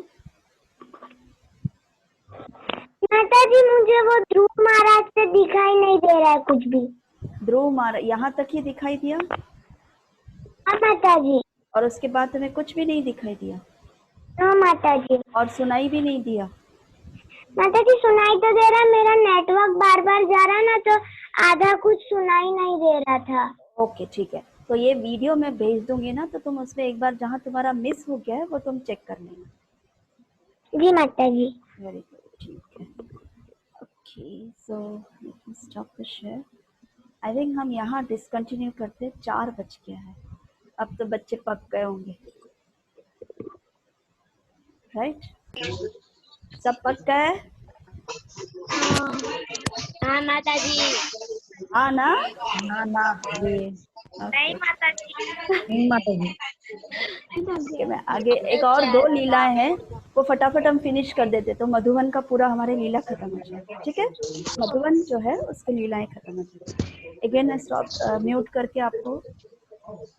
माता जी मुझे वो ध्रुव महाराज से दिखाई नहीं दे रहा है कुछ भी। ध्रुव मार यहाँ तक ही दिखाई दिया? हाँ माता जी। और उसके बाद तुम्हें कुछ भी नहीं दिखाई दिया? हाँ माता जी। और सुनाई भी नहीं दिया? माता जी सुनाई तो दे रहा, मेरा नेटवर्क बार बार जा रहा ना तो आधा कुछ सुनाई नहीं दे रहा था। ओके ठीक है, तो ये वीडियो मैं भेज दूंगी ना, तो तुम उसमें एक बार जहाँ तुम्हारा मिस हो गया है वो तुम चेक कर लेना। जी माता जी। वेरी गुड, ठीक है। Okay, so let me stop the share. I think हम यहाँ डिसकंटिन्यू करते। 4 बज गया है, अब तो बच्चे पक गए होंगे, राइट? सब पक गए? हाँ माता जी। हाँ ना? ना ना ये नहीं माता जी। नहीं माता जी। ठीक है, मैं आगे एक और 2 लीलाएं हैं, वो फटाफट हम फिनिश कर देते तो मधुबन का पूरा हमारे लीला खत्म हो जाए। ठीक है, मधुबन जो है उसकी लीलाएं खत्म हो जाए। अगेन मैं स्टॉप म्यूट करके आपको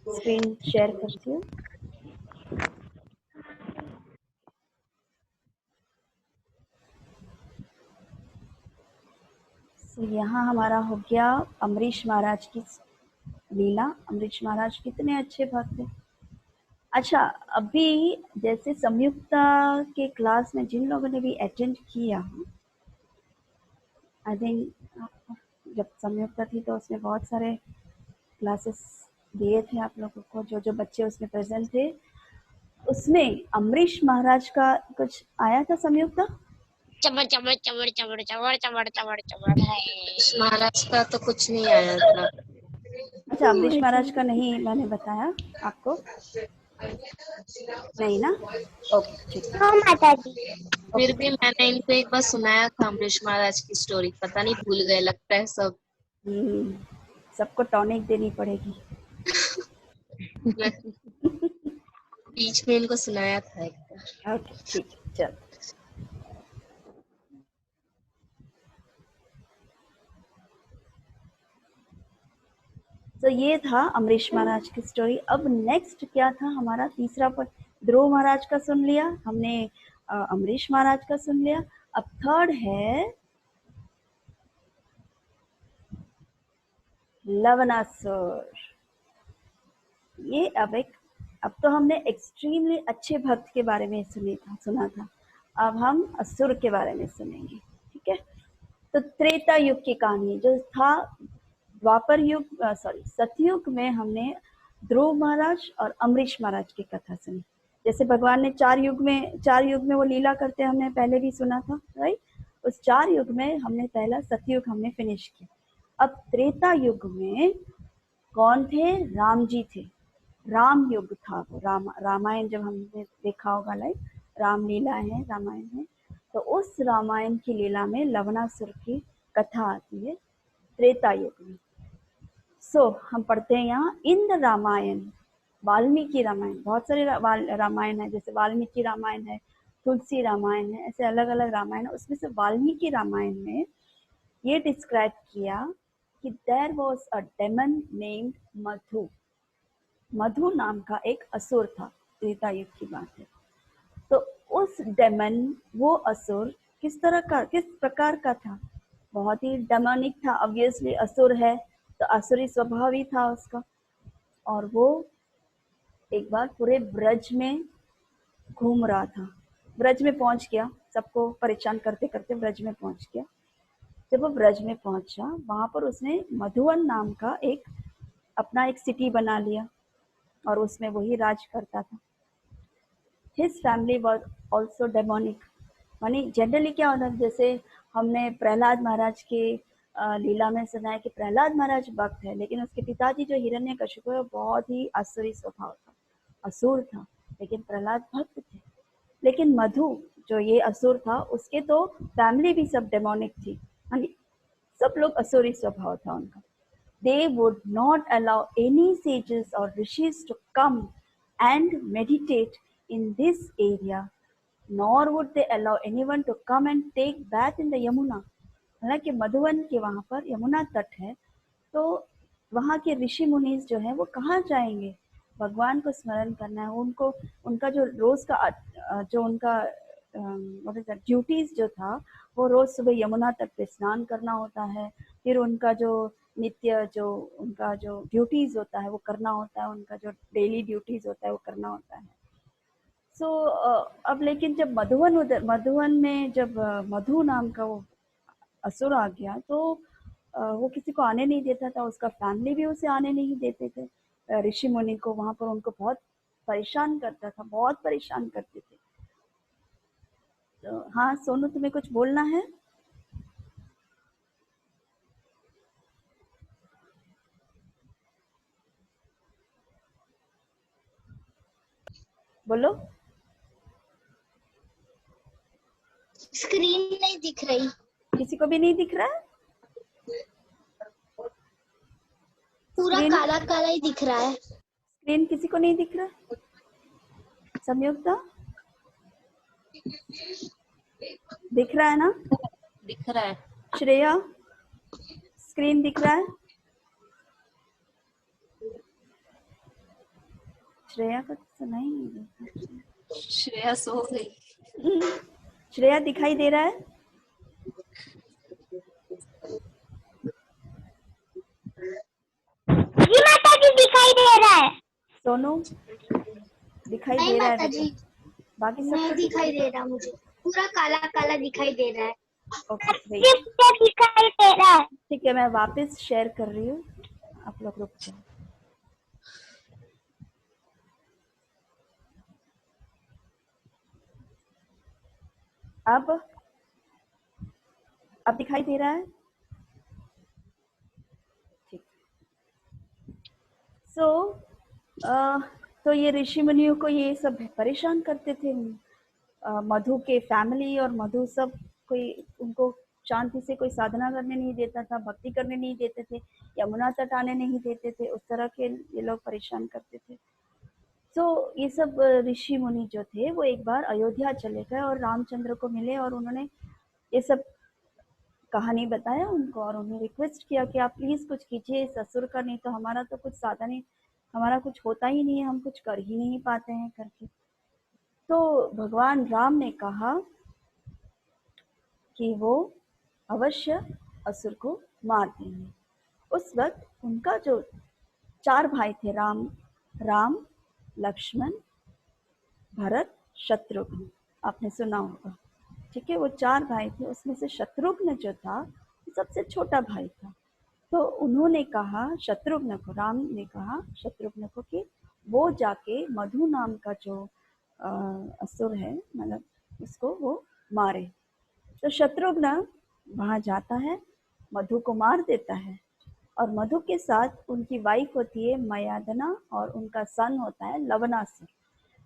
स्क्रीन शेयर करती हूँ। तो यहाँ हमारा हो गया अम्बरीश महाराज की लीला। अम्बरीश महाराज कितने अच्छे भक्त थे। अच्छा, अभी जैसे संयुक्ता के क्लास में जिन लोगों ने भी अटेंड किया, आई थिंक जब संयुक्ता थी तो उसमें बहुत सारे क्लासेस दिए थे आप लोगों को, जो जो बच्चे उसमें प्रेजेंट थे। उसमें अम्बरीश महाराज का कुछ आया था संयुक्ता? चमड़ चमड़ चमड़ चमड़ चमड़ चमड़ चमड़ चमड़ है। महाराज का तो कुछ नहीं आया था। अच्छा, अम्बरीश महाराज का नहीं मैंने बताया आपको? नहीं ना? ओके ठीक है। हाँ माता जी। फिर भी मैंने इनको एक बार सुनाया था अम्बरीश महाराज की स्टोरी, पता नहीं भूल गए लगता है सब। सबको टॉनिक देनी पड़ेगी। मैं बीच में इनको सुनाया था एक बार। ओके ठीक है, चल। तो ये था अम्बरीश महाराज की स्टोरी। अब नेक्स्ट क्या था हमारा तीसरा पॉइंट? ध्रुव महाराज का सुन लिया हमने, अम्बरीश महाराज का सुन लिया। अब थर्ड है लवणासुर। ये अब तो हमने एक्सट्रीमली अच्छे भक्त के बारे में सुना था। अब हम असुर के बारे में सुनेंगे। ठीक है, तो त्रेता युग की कहानी जो था, द्वापर युग सतयुग में हमने ध्रुव महाराज और अम्बरीश महाराज की कथा सुनी। जैसे भगवान ने 4 युग में वो लीला करते हमने पहले भी सुना था, राइट? उस 4 युग में हमने पहला सतयुग हमने फिनिश किया। अब त्रेता युग में कौन थे? राम जी थे। राम युग था वो, रामायण जब हमने देखा होगा, लाइक रामलीला है, रामायण है। तो उस रामायण की लीला में लवणासुर की कथा आती है त्रेता युग में। हम पढ़ते हैं यहाँ इन द रामायण, वाल्मीकि रामायण, बहुत सारे रामायण है, जैसे वाल्मीकि रामायण है, तुलसी रामायण है, ऐसे अलग अलग रामायण है। उसमें से वाल्मीकि रामायण में ये डिस्क्राइब किया कि there was a demon named Madhu. Madhu नाम का एक असुर था, त्रेता युग की बात है। तो उस डेमन, वो असुर किस प्रकार का था? बहुत ही डेमोनिक था। ऑब्वियसली असुर है तो असुरी स्वभाव ही था उसका। और वो एक बार पूरे ब्रज में घूम रहा था, ब्रज में पहुंच गया, सबको परेशान करते करते ब्रज में पहुंच गया। जब वो ब्रज में पहुंचा, वहां पर उसने मधुवन नाम का अपना एक सिटी बना लिया और उसमें वही राज करता था। His family was also demonic. मानी जनरली क्या होता है, जैसे हमने प्रहलाद महाराज के लीला में सुना है कि प्रहलाद महाराज भक्त है, लेकिन उसके पिताजी जो हिरण्यकशिपु है बहुत ही आसुरी स्वभाव था, असुर था। लेकिन प्रहलाद भक्त थे। लेकिन मधु जो ये असुर था, उसके तो फैमिली भी सब डेमोनिक थी, सब लोग असुरी स्वभाव था उनका। They would not allow any sages or rishis to come and meditate in this area, nor would they allow anyone to come and take bath in the Yamuna. हालांकि मधुवन के वहाँ पर यमुना तट है, तो वहाँ के ऋषि मुनीस जो है वो कहाँ जाएंगे? भगवान को स्मरण करना है उनको। उनका जो रोज का जो उनका ड्यूटीज जो था, वो रोज सुबह यमुना तट पे स्नान करना होता है। फिर उनका जो नित्य जो उनका जो ड्यूटीज होता है वो करना होता है, उनका जो डेली ड्यूटीज होता है वो करना होता है। अब लेकिन जब मधुवन में जब मधु नाम का वो असुर आ गया, तो वो किसी को आने नहीं देता था, उसका फैमिली भी उसे आने नहीं देते थे। ऋषि मुनि को वहां पर उनको बहुत परेशान करता था, बहुत परेशान करते थे। तो हाँ सोनू, तुम्हें कुछ बोलना है? बोलो। स्क्रीन नहीं दिख रही। किसी को भी नहीं दिख रहा है? पूरा स्क्रीन काला काला ही दिख रहा है। स्क्रीन किसी को नहीं दिख रहा? संयुक्ता दिख रहा है ना? दिख रहा है। श्रेया स्क्रीन दिख रहा है? श्रेया का तो सुनाई नहीं देता। श्रेया सो गई। श्रेया दिखाई दे रहा है? जी माता जी दिखाई दे रहा है। सोनू दिखाई नहीं दे रहा माता है? जी, बाकी सब नहीं तो दिखाई दे रहा, मुझे पूरा काला काला दिखाई दे रहा है। ओके ठीक किससे दिखाई दे रहा है? ठीक है, मैं वापस शेयर कर रही हूँ, आप लोग रुक जाओ। अब दिखाई दे रहा है? ठीक। तो ये ऋषि मुनियों को ये सब परेशान करते थे। मधु के फैमिली और मधु सब कोई उनको शांति से कोई साधना करने नहीं देता था, भक्ति करने नहीं देते थे, यमुना तट आने नहीं देते थे, उस तरह के ये लोग परेशान करते थे। तो ये सब ऋषि मुनि जो थे वो एक बार अयोध्या चले गए और रामचंद्र को मिले और उन्होंने ये सब कहानी बताया उनको, और उन्हें रिक्वेस्ट किया कि आप प्लीज कुछ कीजिए इस असुर का, नहीं तो हमारा तो कुछ साधन ही, हमारा कुछ होता ही नहीं है, हम कुछ कर ही नहीं पाते हैं करके। तो भगवान राम ने कहा कि वो अवश्य असुर को मार देंगे। उस वक्त उनका जो 4 भाई थे, राम, लक्ष्मण, भरत, शत्रुघ्न, आपने सुना होगा, ठीक है। वो 4 भाई थे, उसमें से शत्रुघ्न जो था सबसे छोटा भाई था। तो उन्होंने कहा शत्रुघ्न को, राम ने कहा शत्रुघ्न को कि वो जाके मधु नाम का जो असुर है, मतलब उसको वो मारे। तो शत्रुघ्न वहां जाता है, मधु को मार देता है, और मधु के साथ उनकी वाइफ होती है मयादना और उनका सन होता है लवणासुर।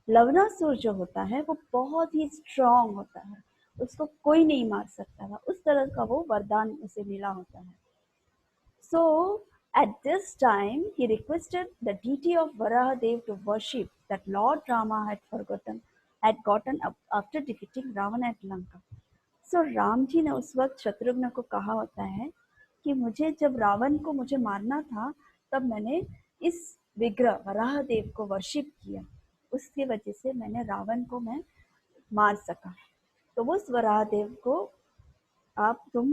लवणासुर जो होता है वो बहुत ही स्ट्रांग होता है, उसको कोई नहीं मार सकता था, उस तरह का वो वरदान उसे मिला होता है। So at this time he requested the deity of Varahadev to worship that Lord Rama had gotten up after defeating Ravana at Lanka. So Ram ji ने उस वक्त शत्रुघ्न को कहा होता है कि मुझे जब रावण को मुझे मारना था तब मैंने इस विग्रह वराहदेव को वर्शिप किया, उसकी वजह से मैंने रावण को मैं मार सका। तो उस वराहदेव को आप तुम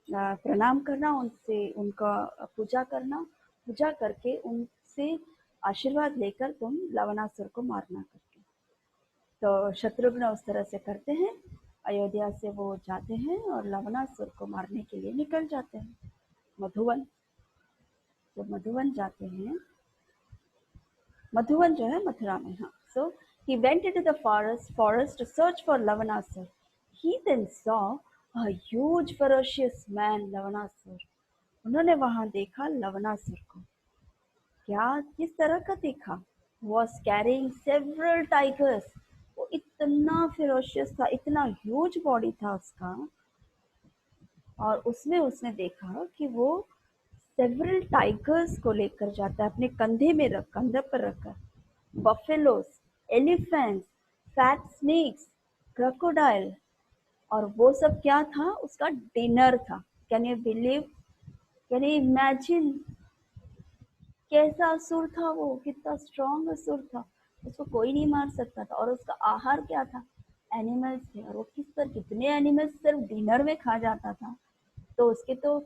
प्रणाम करना, उनसे उनका पूजा करना, पूजा करके उनसे आशीर्वाद लेकर तुम लवणासुर को मारना करके। तो शत्रुघ्न उस तरह से करते हैं, अयोध्या से वो जाते हैं और लवणासुर को मारने के लिए निकल जाते हैं मधुवन। तो मधुवन जाते हैं, मधुवन जो है मथुरा में। हाँ, so he went into the forest to search for Lavanasur. He then saw a huge ferocious man, Lavanasur. उन्होंने वहां देखा लवणासुर को। क्या किस तरह का देखा? Was carrying several tigers. वो इतना फेरोशियस था, इतना ह्यूज बॉडी था उसका, और उसमें उसने देखा कि वो सेवरल टाइगर्स को लेकर जाता है अपने कंधे पर रखकर। Buffaloes, elephants, fat snakes, crocodile, और वो सब क्या था? उसका डिनर था। Can you believe, can you imagine कैसा असुर था वो, कितना स्ट्रॉन्ग असुर था, उसको कोई नहीं मार सकता था। और उसका आहार क्या था? एनिमल्स थे, और वो कितने एनिमल्स सिर्फ डिनर में खा जाता था। तो उसके तो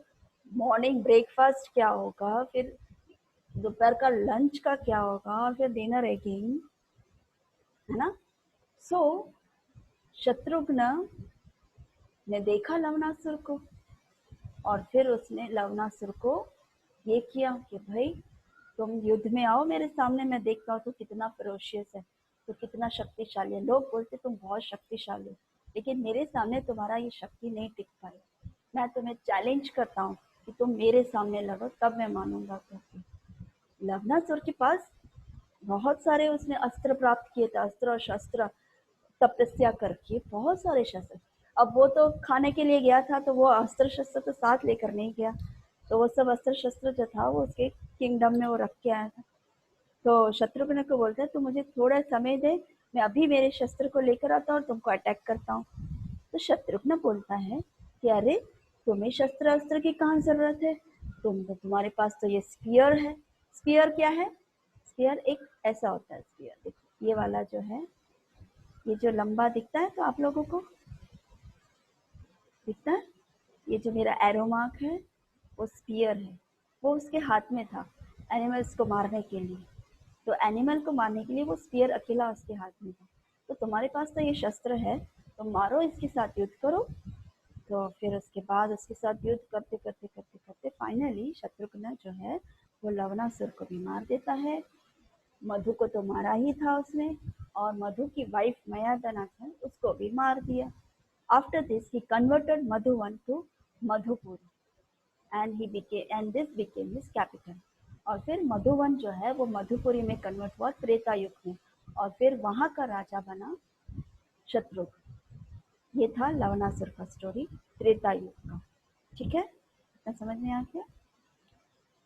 मॉर्निंग ब्रेकफास्ट क्या होगा, फिर दोपहर का लंच का क्या होगा, और फिर डिनर अगेन, है ना। सो शत्रुघ्न ने देखा लवणासुर को, और फिर उसने लवणासुर को ये किया कि भाई तुम युद्ध में आओ मेरे सामने, मैं देखता हूँ तो कितना फेरोशियस है, तो कितना शक्तिशाली है। लोग बोलते तुम बहुत शक्तिशाली हो, लेकिन मेरे सामने तुम्हारा ये शक्ति नहीं टिक पाई। मैं तुम्हें चैलेंज करता हूँ कि तुम मेरे सामने लड़ो, तब मैं मानूंगा। क्योंकि लवणासुर के पास बहुत सारे उसने अस्त्र प्राप्त किए थे, अस्त्र और शस्त्र, तपस्या करके बहुत सारे शस्त्र। अब वो तो खाने के लिए गया था, तो वो अस्त्र शस्त्र तो साथ लेकर नहीं गया, तो वो सब अस्त्र शस्त्र जो था वो उसके किंगडम में वो रख के आया था। तो शत्रुघ्न को बोलता है तू मुझे थोड़ा समय दे, मैं अभी मेरे शस्त्र को लेकर आता हूँ और तुमको अटैक करता हूँ। तो शत्रुघ्न बोलता है कि अरे तुम्हें शस्त्र अस्त्र की कहाँ जरूरत है, तुम्हारे पास तो ये स्पीयर है। स्पीयर क्या है? स्पीयर एक ऐसा होता है, स्पीयर देखो ये वाला जो है, ये जो लंबा दिखता है तो आप लोगों को दिखता है, ये जो मेरा एरो मार्क है वो स्पीयर है, वो उसके हाथ में था एनिमल्स को मारने के लिए। तो एनिमल को मारने के लिए वो स्पीयर अकेला उसके हाथ में था। तो तुम्हारे पास तो ये शस्त्र है, तुम मारो, इसके साथ युद्ध करो। तो फिर उसके बाद उसके साथ युद्ध करते करते करते करते फाइनली शत्रुघ्न जो है वो लवणासुर को भी मार देता है। मधु को तो मारा ही था उसने, और मधु की वाइफ मयादना था उसको भी मार दिया। After this he converted Madhuvan to Madhupuri and this became his capital. और फिर मधुवन जो है वो मधुपुरी में कन्वर्ट हुआ त्रेता युग में, और फिर वहां का राजा बना शत्रुघ्न। ये था लवणासुर का स्टोरी त्रेता युग का। ठीक है, इतना समझ में आ गया।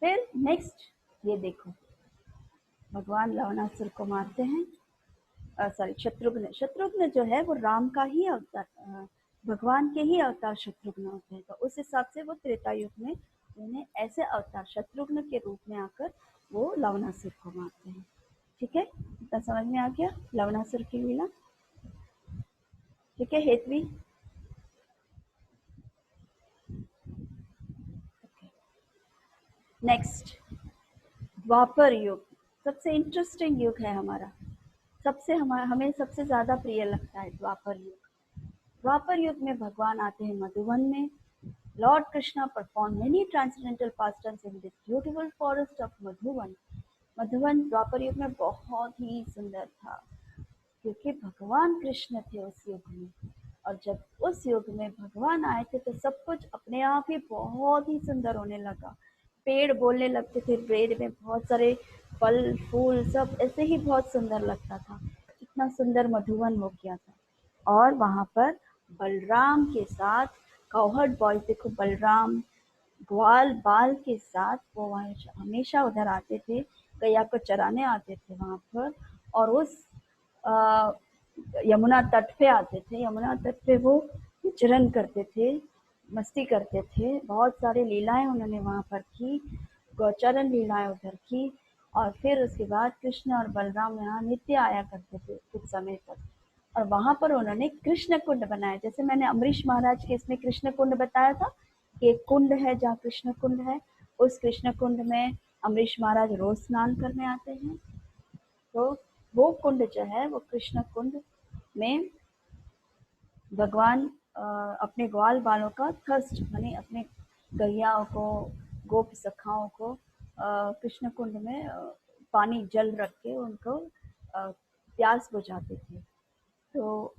फिर नेक्स्ट ये देखो, भगवान लवणासुर को मारते हैं, शत्रुघ्न जो है वो राम का ही अवतार, भगवान के ही अवतार शत्रुघ्न होते हैं। तो उस हिसाब से वो त्रेता युग में उन्हें ऐसे अवतार शत्रुघ्न के रूप में आकर वो लवणासुर को मारते हैं। ठीक है, इतना समझ में आ गया लवणासुर की लीला। ठीक है हेतवी, नेक्स्ट द्वापर युग, सबसे इंटरेस्टिंग युग है हमारा, हमें सबसे ज्यादा प्रिय लगता है द्वापर युग। द्वापर युग में भगवान आते हैं मधुवन में। Lord Krishna perform many transcendental pastimes in this beautiful forest of Madhuvan. Madhuvan Dwapar Yug में बहुत ही सुंदर था, क्योंकि भगवान कृष्ण थे उस युग में, और जब उस युग में भगवान आए थे तो सब कुछ अपने आप ही बहुत ही सुंदर होने लगा। पेड़ बोलने लगते थे, पेड़ में बहुत सारे फल फूल सब ऐसे ही बहुत सुंदर लगता था। इतना सुंदर मधुवन हो गया था। और वहाँ पर बलराम के साथ कौहट बॉयज, देखो बलराम ग्वाल बाल के साथ वो वहाँ हमेशा उधर आते थे, गैया को चराने आते थे वहाँ पर। और उस यमुना तट पे आते थे, यमुना तट पे वो विचरण करते थे, मस्ती करते थे। बहुत सारे लीलाएं उन्होंने वहाँ पर की, गौचरण लीलाएं उधर की। और फिर उसके बाद कृष्ण और बलराम यहाँ नित्य आया करते थे कुछ समय तक। और वहाँ पर उन्होंने कृष्ण कुंड बनाया, जैसे मैंने अमरीश महाराज के इसमें कृष्ण कुंड बताया था कि एक कुंड है जहाँ कृष्ण कुंड है। उस कृष्ण कुंड में अमरीश महाराज रोज स्नान करने आते हैं। तो वो कुंड जो है वो कृष्ण कुंड में भगवान अपने ग्वाल बालों का थर्स्ट, यानी अपने गैयाओं को, गोप सखाओं को कृष्ण कुंड में पानी जल रख के उनको प्यास बुझाते थे। तो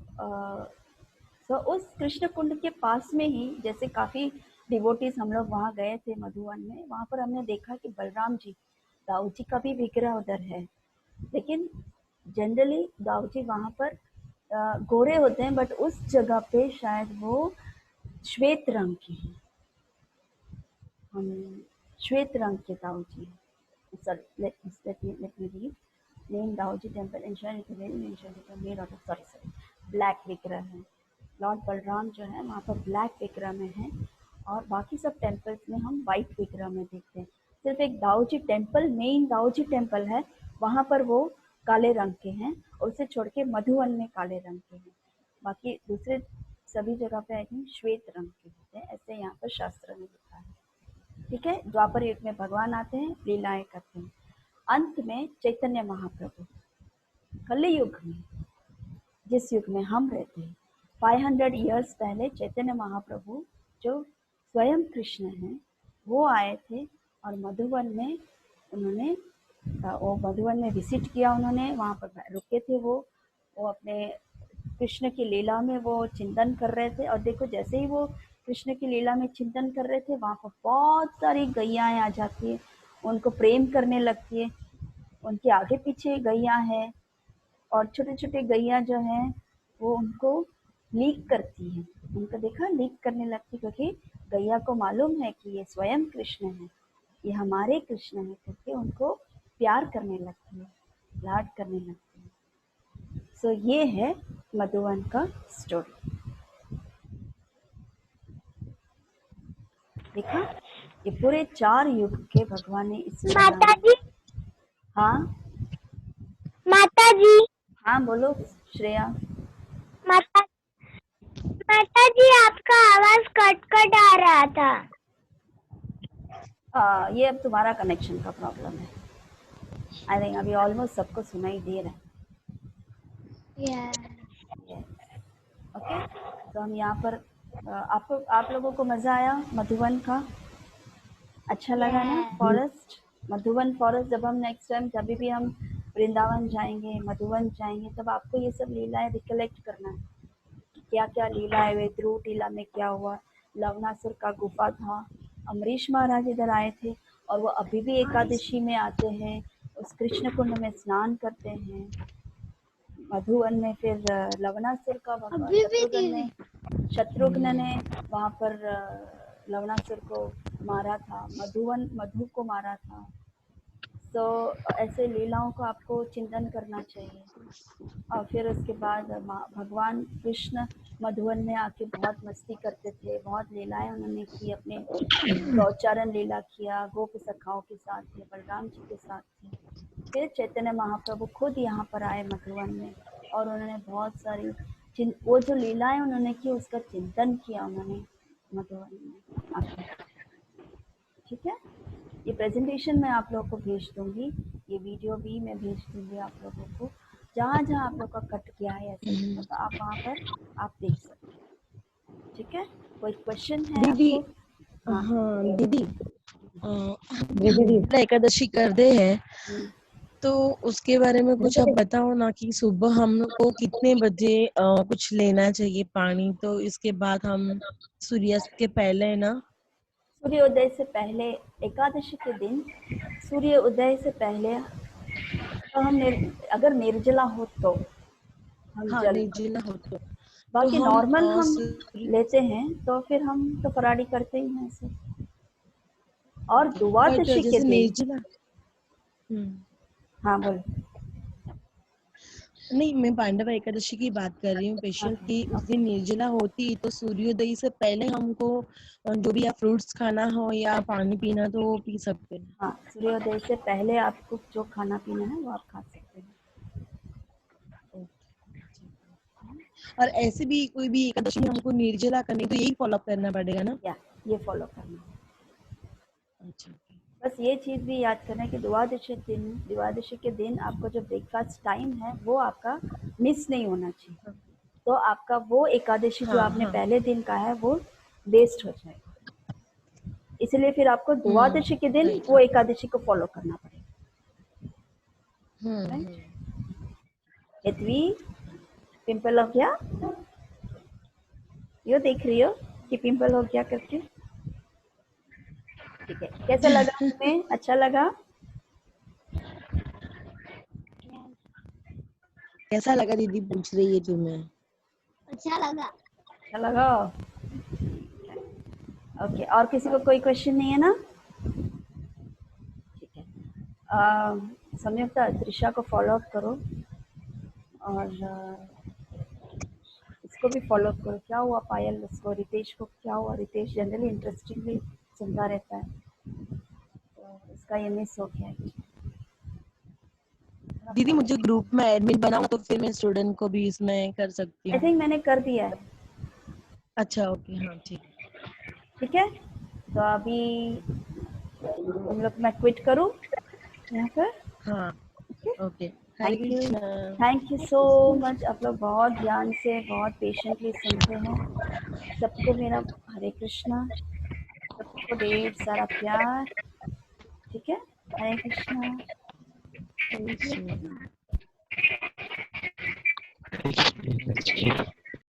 उस कृष्ण कुंड के पास में ही, जैसे काफ़ी डिवोटीज हम लोग वहाँ गए थे मधुवन में, वहाँ पर हमने देखा कि बलराम जी, दाऊ जी का भी विग्रह उधर है। लेकिन जनरली दाऊ जी वहाँ पर गोरे होते हैं, बट उस जगह पे शायद वो श्वेत रंग के हैं। हम श्वेत रंग के दाऊ जी हैं। Sorry, let me read. Name Daoji Temple, made out of sorry, black विग्रह है। लॉर्ड बलराम जो है वहाँ पर ब्लैक विग्रह में है, और बाकी सब टेम्पल्स में हम वाइट विग्रह में देखते हैं। सिर्फ एक Dauji temple, main Dauji temple है, वहाँ पर वो काले रंग के हैं, और उसे छोड़ के मधुवन में काले रंग के हैं। बाकी दूसरे सभी जगह पे आई थिंक श्वेत रंग के होते हैं, ऐसे यहाँ पर शास्त्र में लिखा है। ठीक है, द्वापर युग में भगवान आते हैं, लीलाएं करते हैं। अंत में चैतन्य महाप्रभु, कलयुग में, जिस युग में हम रहते हैं, 500 ईयर्स पहले चैतन्य महाप्रभु जो स्वयं कृष्ण हैं वो आए थे, और मधुवन में उन्होंने वो मधुवन में विजिट किया, उन्होंने वहाँ पर रुके थे। वो अपने कृष्ण की लीला में वो चिंतन कर रहे थे। और देखो जैसे ही वो कृष्ण की लीला में चिंतन कर रहे थे, वहाँ पर बहुत सारी गैयाएँ आ जाती है, उनको प्रेम करने लगती है। उनके आगे पीछे गैया है, और छोटे छोटे गैया जो हैं वो उनको लीक करती है, उनको देखा लीक करने लगती, क्योंकि गैया को मालूम है कि ये स्वयं कृष्ण है, ये हमारे कृष्ण है, करके उनको प्यार करने लगती है, लाड करने लगती है। सो ये है मधुवन का स्टोरी। देखा, ये पूरे 4 युग के भगवान ने इस माता जी, हाँ माता जी, हाँ बोलो श्रेया। माता जी, आपका आवाज कट कट आ रहा था। ये अब तुम्हारा कनेक्शन का प्रॉब्लम है। आई थिंक अभी ऑलमोस्ट सबको सुनाई दे रहा है। ओके, तो हम यहाँ पर आप लोगों को मज़ा आया मधुवन का? अच्छा लगा ना? फॉरेस्ट, मधुवन फॉरेस्ट, जब हम नेक्स्ट टाइम कभी भी हम वृंदावन जाएंगे, मधुवन जाएंगे, तब आपको ये सब लीलाएं रिकलेक्ट करना है, क्या क्या लीलाएं हुए, ध्रुव टीला में क्या हुआ, लवणासुर का गुफा था, अमरीश महाराज इधर आए थे, और वो अभी भी एकादशी में आते हैं, उस कृष्ण कुंड में स्नान करते हैं। मधुवन में फिर लवणासुर का भगवान शत्रुघ्न ने वहाँ पर लवणासुर को मारा था, मधु को मारा था। तो ऐसे लीलाओं को आपको चिंतन करना चाहिए। और फिर उसके बाद भगवान कृष्ण मधुवन में आके बहुत मस्ती करते थे, बहुत लीलाएं उन्होंने की, अपने गौचारण लीला किया, गोप सखाओं के साथ थे, बलराम जी के साथ थे। फिर चैतन्य महाप्रभु खुद यहाँ पर आए मधुवन में, और उन्होंने बहुत सारी वो जो लीलाएं उन्होंने की उसका चिंतन किया उन्होंने मधुवन में आके। ठीक है, ये प्रेजेंटेशन मैं आप लोगों को भेज दूंगी, ये वीडियो भी मैं भेज दूंगी आप लोगों को, जहाँ जहाँ आप लोग का कट गया है ऐसे, तो आप वहाँ पर आप देख सकते हैं। ठीक है, कोई क्वेश्चन है दीदी? आपको? हाँ दीदी, दीदी एकादशी करते हैं तो उसके बारे में कुछ आप बताओ ना, कि सुबह हम लोग को कितने बजे कुछ लेना चाहिए पानी, तो इसके बाद हम सूर्यास्त के पहले ना, सूर्योदय से पहले, एकादशी के दिन सूर्य उदय से पहले, तो हम अगर निर्जला हो तो हम हाँ जल, निर्जला हो तो बाकी हम, नॉर्मल हम सूर्य लेते हैं तो फिर हम तो फराड़ी करते ही हैं ऐसे। और द्वादशी के जैसे दिन, निर्जला हाँ बोल। नहीं, मैं पांडव एकादशी की बात कर रही हूँ स्पेशल कि उस दिन निर्जला होती तो सूर्योदय से पहले हमको जो भी या फ्रूट्स खाना हो या पानी पीना तो वो पी सकते हैं। हाँ, सूर्योदय से पहले आपको जो खाना पीना है वो आप खा सकते हैं। और ऐसे भी कोई भी एकादशी में हमको निर्जला करनी तो यही फॉलो करना पड़ेगा ना? या ये फॉलो करना। अच्छा, बस ये चीज़ भी याद करना है कि द्वादशी के दिन आपको जो ब्रेकफास्ट टाइम है वो आपका मिस नहीं होना चाहिए। तो आपका वो एकादशी जो आपने पहले दिन का है वो वेस्ट हो जाएगा। इसलिए फिर आपको द्वादशी के दिन वो एकादशी को फॉलो करना पड़ेगा। यद्वी पिंपल हो गया, यो देख रही हो कि पिंपल हो गया करके। ठीक है, कैसा लगा तुम्हें? अच्छा लगा? कैसा लगा दीदी पूछ रही है तुम्हें? अच्छा लगा। अच्छा लगा? ओके, और किसी को कोई क्वेश्चन नहीं है ना? ठीक है, संयुक्ता त्रिशा को फॉलो अप करो और इसको भी फॉलो अप करो। क्या हुआ पायल, उसको रितेश को क्या हुआ? रितेश जनरली इंटरेस्टिंगली सुनता रहता है, तो इसका ये मिस हो गया है। दीदी मुझे ग्रुप में एडमिन बनाओ तो फिर मैं स्टूडेंट को भी इसमें कर सकती आई हूँ। थिंक मैंने कर दिया है। अच्छा ओके, हाँ ठीक है, तो अभी हम लोग, मैं क्विट करूँ यहाँ पर? हाँ okay. Hare thank you, Krishna. Thank you so much. आप लोग बहुत ध्यान से, बहुत पेशेंटली सुनते हैं। सबको मेरा हरे कृष्णा, सबको ढेर सारा प्यार। ठीक है, हरे कृष्णा। हरे कृष्णा। Thank you.